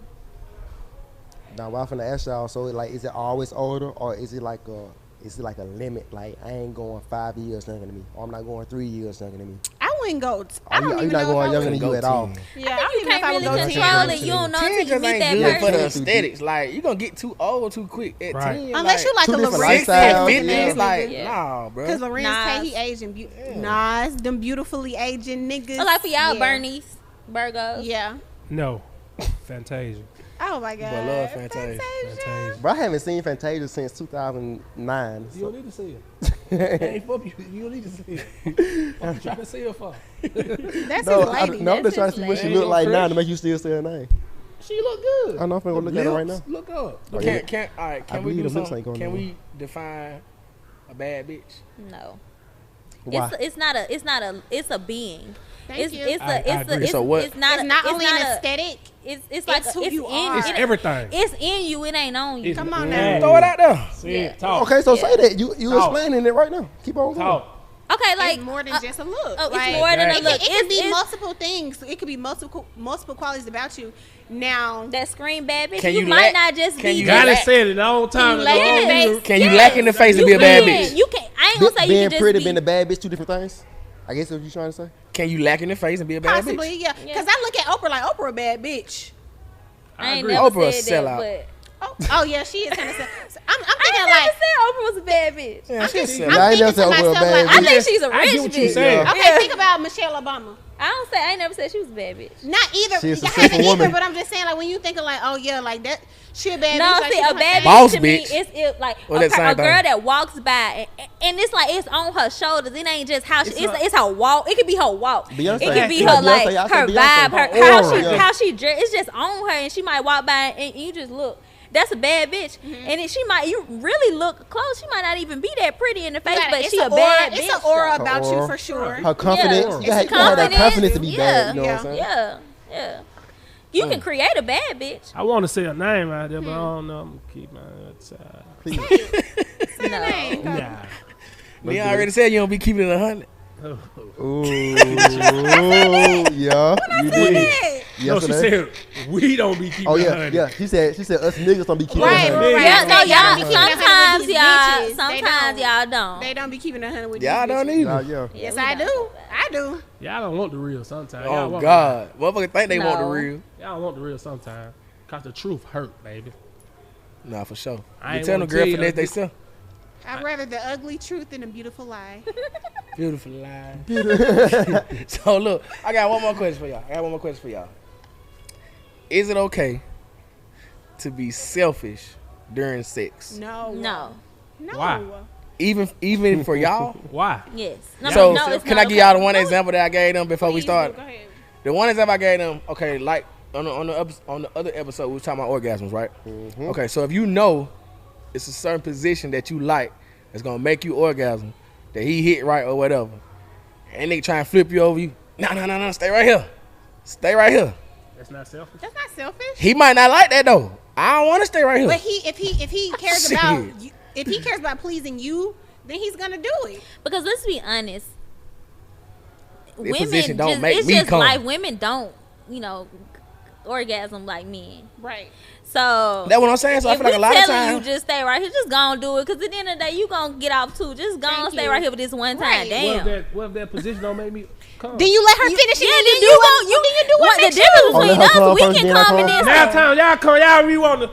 Now, what I'm finna ask y'all, so like, is it always older, or is it like a limit? Like, I ain't going 5 years younger than me, or I'm not going 3 years younger than me. I wouldn't go. I Are don't you even not know going if I younger would. than you at all? Yeah, I You don't even know if can't I would really go control 10. it. You don't know 10 until you just meet ain't that good for the person. aesthetics. Like, you gonna get too old too quick at Right. 10. Unless you like Two a different Lorenz lifestyles, Tate, yeah. It's like, Yeah. nah, bro. because Lorenz Tate, he Nas. aging Nas, them beautifully aging niggas. So like for y'all, yeah. Bernie's, Virgos. Yeah. No. Fantasia. Oh my god. But love Fantasia. Fantasia. Bro, I haven't seen Fantasia since 2009. You So. don't need to see it. Ain't for you. You don't need to see it. What you trying to see it for? That's No, his I, lady. no, I'm That's just trying to his see what she lady. look like Ain't now no to make you still say her name. She look good. I know I'm gonna look at her right now. Look up. Oh, Can, yeah. all right, I can we believe do the looks something? ain't going Can nowhere. we define a bad bitch? No. Why? It's a being. Thank It's you. it's I a it's agree. a it's, So what? it's not It's a, not it's only not an a, aesthetic. it's like It's who it's you in are. It's it- everything. It's in you. It ain't on you. Come on Yeah. now. Throw it out there. See Yeah. it. Talk. Okay, so Yeah. say that. You Talk. explaining it right now. Keep on going. Talk. Okay, like It's more than just a look. oh, it's Like, more than a It look. can be It's multiple things. It could be multiple qualities about you. Now, that scream bad bitch. Can You you might lack- not just can be. you Got lack- it said it a long time You ago. lack in the Oh, face. Can you lack in the face to You be a bad can. bitch? You can. I ain't gonna say you Being can just pretty, be. being a bad bitch, two different things. I guess what you trying to say. Can you lack in the face and be a bad possibly, bitch? yeah. Yeah. Because I look at Oprah like Oprah a bad bitch. I ain't agree. never Oprah a said that, sellout. but Oh yeah, she is kind of. I'm I thinking never like. said Oprah was a bad bitch. Yeah, she's Yeah, selfish. I ain't never thinking said to Oprah a myself, bad like, I bitch. think she's a I rich get what you're bitch. saying. Okay, think about Michelle Obama. I ain't never said she was a bad bitch. Not either. She's a I haven't successful either, woman. but I'm just saying, like, when you think of like, oh yeah, like that, she a bad No, bitch. Like, see, she a doing her bad thing. Boss bitch to me bitch. is like Or that same a girl thing. that walks by and it's like it's on her shoulders. It ain't just how she. It's It's her walk. It could be her walk. Beyonce. It could be Yeah, her like Beyonce, I her said Beyonce. vibe, Her how aura. how she dress. It's just on her, and she might walk by and you just look. That's a bad bitch, and she might. You really look close. She might not even be that pretty in the face, but It's she an a bad aura. bitch. It's an aura though. about Her you aura. for sure. Her confidence. Yeah. You gotta It's have that confidence. confidence to be bad. You know Yeah. what I'm saying? Yeah. You can create a bad bitch. I want to say a name out there, but I don't know. I'm gonna keep my outside. Please. Say her name. Nah. Leon already said you don't be keeping it 100. Ooh, yeah, you did. Hey. No, she Yesterday. said we don't be keeping Oh yeah, 100. yeah. She said us niggas don't be keeping Right, her. right. Yeah, no, They don't be y'all. keeping it 100 Sometimes with these y'all. bitches. They Sometimes don't. y'all don't. They don't be keeping 100 with Y'all these don't bitches. either. Yeah. Yes, we I don't. do. I do. Y'all don't want the real sometimes. Y'all Oh want God, motherfuckers think they want the No. real. Y'all don't want the real sometimes. Cause the truth hurt, baby. Nah, for sure. I You ain't tell them wanna girl tell finesse you. they self. I'd rather the ugly truth than a beautiful lie. Beautiful lie. So look, I got one more question for y'all. Is it okay to be selfish during sex? No. No. No. Why? Even for y'all? Why? Yes. No, So no, it's can not I give y'all okay. the one example that I gave them before we Please, started? Go ahead. The one example I gave them, okay, like on the other episode we was talking about orgasms, right? Okay, so if you know it's a certain position that you like that's gonna make you orgasm, that he hit right or whatever, and they try and flip you over, you no, stay right here. Stay right here. That's not selfish. That's not selfish. He might not like that though. I don't want to stay right here. But if he cares Shit. about you, if he cares about pleasing you, then he's gonna do it. Because let's be honest, Their women position don't just make it's me just come. like women don't, orgasm like men. Right. So That's what I'm saying. So I if feel like we a lot of telling times. you just stay right here, just gonna do it. Because at the end of the day, you gonna get off too. Just gonna Thank stay you. right here for this one time. Right. Damn. What if that position don't make me come? Then you let her finish it. Yeah, and then you you do gon' what? Then you do what the makes you. difference Oh, let between her us, come we first, can then I come and come. then Now some. time y'all come, y'all really want to.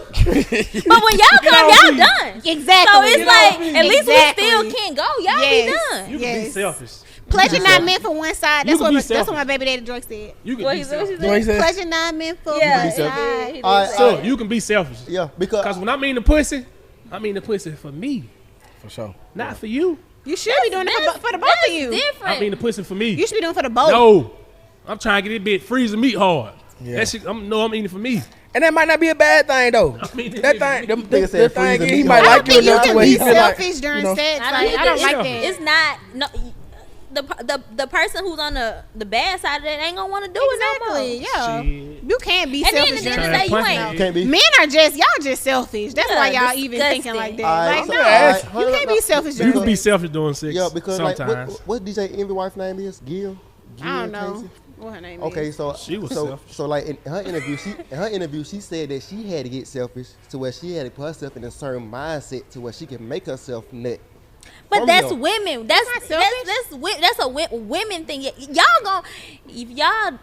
But when y'all come, on y'all me. done. Exactly. So it's Get like off me. at least Exactly. we still can go. Y'all Yes. be done. You can be Yes. selfish. Pleasure not meant for one side. You That's can be what selfish. my baby daddy Drake said. You can What be he said? selfish. What he said? Pleasure not meant for Yeah, one he did. side. he did All right, say So that. you can be selfish. Yeah, Because because when I mean the pussy for me, For sure. not for you. You should be doing it for the both of you. different. I mean the pussy for me. You should be doing it for the both. No, I'm trying to get this bitch freeze the meat hard. Yeah. That shit, I'm eating it for me. And that might not be a bad thing though. I mean, That thing, the Nigga thing said freeze is, the he meat might hard. I like don't you think you enough to can where be he feel like, selfish during you know, sex. I Like, don't I don't think like it's- that. It's not the person who's on the bad side of that ain't gonna want to do Exactly. it no more. Yeah. Shit. You can't be And then selfish. at the end during of the day, you Trying to ain't. punch can't be. Men are y'all just selfish. That's Yeah, why y'all even disgusting. thinking like that. Alright, Like, so- no, alright, you can't be selfish You during can be sex. selfish doing sex. Yeah, because like sometimes. what DJ Envy wife name is? Gil. I don't know Casey? what her name Okay, is. so She was so selfish. so like in her interview, she said that she had to get selfish to where she had to put herself in a certain mindset to where she can make herself nut. But From that's your- women. That's not selfish. that's a women thing. Y'all gon' if y'all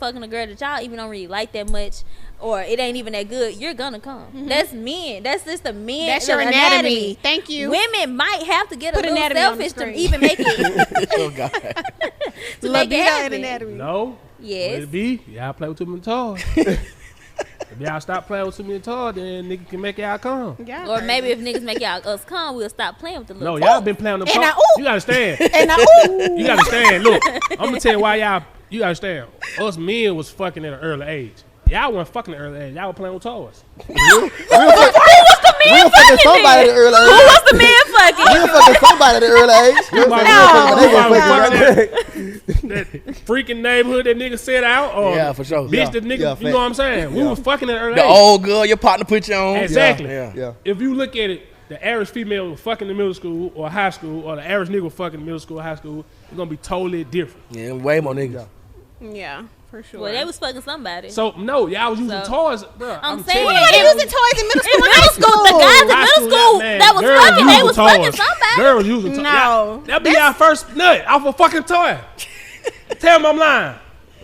fucking a girl that y'all even don't really like that much, or it ain't even that good, you're gonna come. That's men. That's just the men. That's the your anatomy. Thank you. Women might have to get Put a little anatomy on the selfish to screen. even make it oh God. to make it Libido and happen. anatomy. No. Yes. Let it be. Y'all play with too many toys. If y'all stop playing with too many toys, then nigga can make y'all come. Y'all Or crazy. maybe if niggas make us come, we'll stop playing with the No, little. y'all been playing with them And toys. I- ooh. You gotta stand. And now, ooh. You gotta stand. Look, I'm gonna tell you why y'all. You gotta stand. Us men was fucking at an early age. Y'all weren't fucking at an early age. Y'all were playing with toys. Real fucking somebody at the early age. Who was the man fucking? Real fucking somebody at the early age. You know what I'm saying? They Somebody were was fucking fucking that freaking neighborhood that nigga set out, or Yeah, for sure. bitch Yeah. that nigga. Yeah, you know what I'm saying? We Yeah. was fucking at an early The age. old girl your partner put you on. Exactly. Yeah. Yeah. If you look at it, the average female will fuck in the middle school or high school, or the average nigga will fuck in the middle school or high school, it's gonna be totally different. Yeah, way more niggas. Yeah, for sure. Well, they was fucking somebody. So no, y'all was using So, toys, bro. I'm saying- telling Nobody you. using toys in middle school in and middle high school, the school. guys in High middle school man, that was girls fucking, they using was toys. fucking somebody. Girls using toys. No. That'll be our first nut off a fucking toy. Tell them I'm lying.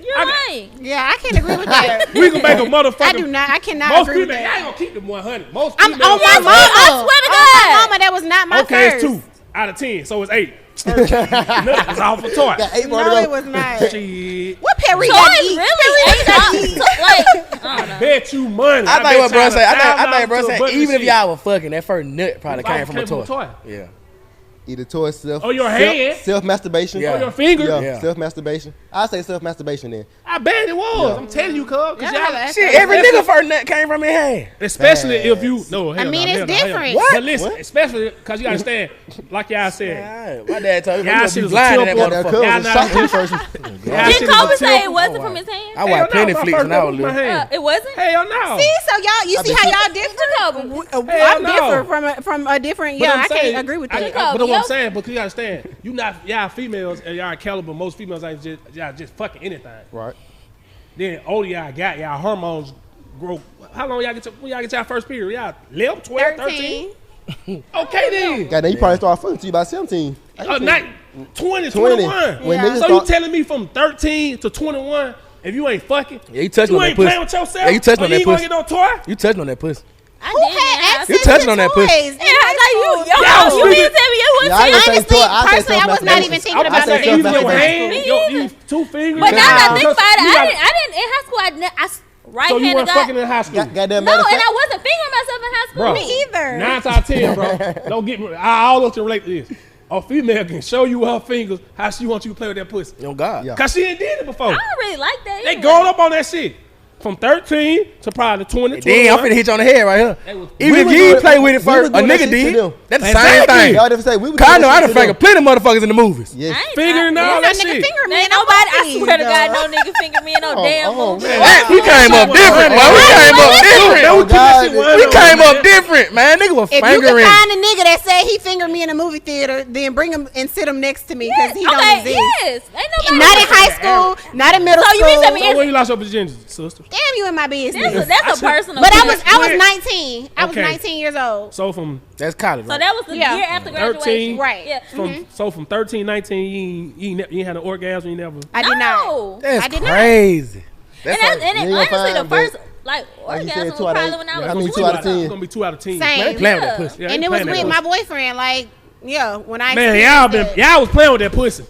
You're right. Yeah, I can't agree with that. We can make a motherfucker. I do not. I cannot Most agree with females, I ain't that. gonna keep them 100. Most I'm females. on my mama. I swear to On God. my mama, that was not my Okay, first. it's 2 out of 10, so it's 8. It's all for toy. Got 8 more to No, go. it was not. Shit. What Perry So got to it's eat? really $8. Like, I don't know. Bet you money. I think what bro said. I think bro $1,000 said to a even if bucket y'all were fucking, that first nut probably shit. came from a toy. Yeah. Either towards self. Oh, your hand? Self masturbation. Yeah. On your finger. Yeah, Yeah. self masturbation. I say self masturbation then. I bet it was. Yeah. I'm telling you, cuz. 'Cause Yeah, y'all, that's- Shit, every nigga first nut came from his hand. especially if you no. Hell I mean, no, it's hell no, hell no. different. What? But listen, What? especially because you understand, like y'all said, Alright, my dad told me Y'all you shit be was a blind in that temple. That motherfucker. cover Y'all was not- shot to the person. y'all Did shit was Kobe a say it temple. wasn't from his hand? I watched Penny flicks when I was little. It wasn't? Hell no. See, so y'all, you see how y'all different? Kobe. Hell I'm no. different from a different. But Yeah, I'm I saying- can't agree with I- that. I- But what I'm Yo. saying, because you understand, y'all females and y'all caliber, most females ain't y'all just fucking anything. Right. Then older y'all got y'all hormones grow. How long when y'all get y'all first period? Y'all 11, 12, 13? 13. Okay then. Goddamn, you probably start fucking to you by 17. Not 20, 20. 21. When Yeah. niggas So you start, telling me from 13 to 21, if you ain't fucking, Yeah, you touched you on that ain't pussy. playing with yourself? Yeah, you touched or on you that ain't gonna pussy. get no toy? You touched on that pussy. I Who did had that. access You touching to on that pussy. toys? Yeah, I thought you Y'all mean to stupid. tell me you was Yeah, I ain't gonna say Honestly, toy. I say personally, I was not self-masturbation. even thinking I about say no Even damn your toys. hand, Me your either. you 2 fingers. But now that I think Because about it, you got- I didn't in high school. Right So you handed weren't got fucking in high school. Goddamn, no, matter of and fact, I wasn't fingering myself in high school. Bro. Me either. 9 out of 10, bro. Don't get me. I always can relate to this. A female can show you her fingers how she wants you to play with that pussy. Oh God. Yeah. Cause she ain't did it before. I don't really like that. They anyway. growing up on that shit. From 13 to probably 20, Damn, I'm finna hit you on the head right here. was- Even if was you doing- play with it we was first, a doing that nigga shit to did. them. That's the Exactly. same thing. y'all never say we was Cause I doing know that I shit done to them. fingered plenty of motherfuckers in the movies. Yes. fingering and all No that nigga shit. finger me Man, in no nobody. I movies, swear to God, though. no nigga finger me in no damn movie. man. We came up different, man. We came up different. Oh, God. We came up different, man. Nigga was If you fingering. can find a nigga that said he fingered me in a movie theater, then bring him and sit him next to me because he don't Okay, exist. yes. Ain't nobody. Not in high school, not in middle So you mean school. tell me So when you lost your virginity, sister? Damn, you in my business. That's a personal. But I thing. was 19. I was Okay. 19 years old. So from That's college. So Right? that was the Yeah. year after 13, graduation. Right. Yeah. from 13, 19, you ain't had an orgasm. You never. I did not. No. That's I did not. crazy. And, That's like, and You ain't honestly, gonna the find, first but like like you said, orgasm was 2 out of probably 8. when I I was mean, 20. 2 out of 10. It's gonna be 2 out of 10. Same. man, they playing with that Yeah. pussy. Yeah, And you it was playing with that my pussy. boyfriend. Like, yeah, when I Man, experienced y'all was playing with that pussy.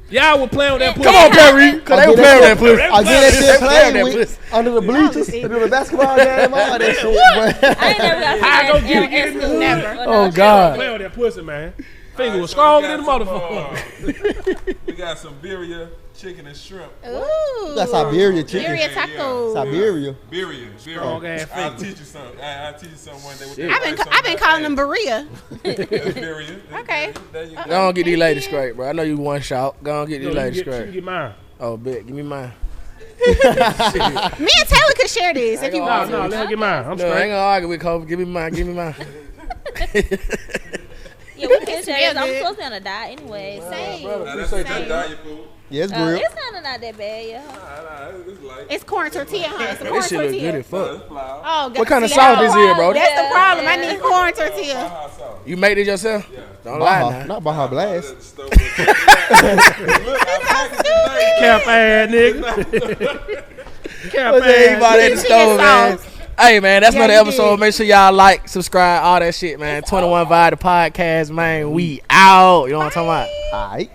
Y'all were playing with that pussy. Come on, Perry. Cause they were playing with that pussy. I get that They shit playing playing with with pussy. under the bleachers, under the basketball game, all that shit. Boy. I ain't never got I go that get in it. school. Never. Oh God. Playing with that pussy, man. Finger was So stronger we than the got motherfucker. we got some birria, chicken and shrimp. Ooh. That's Siberia chicken. Birria tacos. Siberia. Birria. Strong ass I'll finger. teach you something. I'll teach you something one day. With I've been calling them Berea. That's birria. Okay. There you go. Go on, get these ladies straight, bro. I know you one shot. Go on, get Yo, these you ladies can straight. get mine. Oh, bet. Give me mine. Me and Taylor could share this if you No, want no, to. let her get mine. I'm No, I ain't straight. gonna argue with Kobe. Give me mine. Give me mine. Yeah, we can share Yeah, this. I'm good. supposed to be on a diet anyway. So. Now, that's diet food. Yeah, it's Oh, grilled. it's kind of not that bad, yeah. Nah, it's like It's corn tortilla, huh? It's a corn This shit look tortilla. good as fuck. it's flour. Oh, What kind of see, sauce that's this the here, bro? problem. That's Yeah, the problem. I yeah. need corn tortilla. Hot sauce. You made it yourself? Don't lie Baja, now. not Baja Blast. At the stove. Look, I packaged the Cap ass nigga. Cap What's that you bought ass. at the store, man? sauce. Hey, man, that's Yeah, another you episode. did. Make sure y'all like, subscribe, all that shit, man. 21 Vibe the podcast, man. We out. You know what I'm talking about? All right.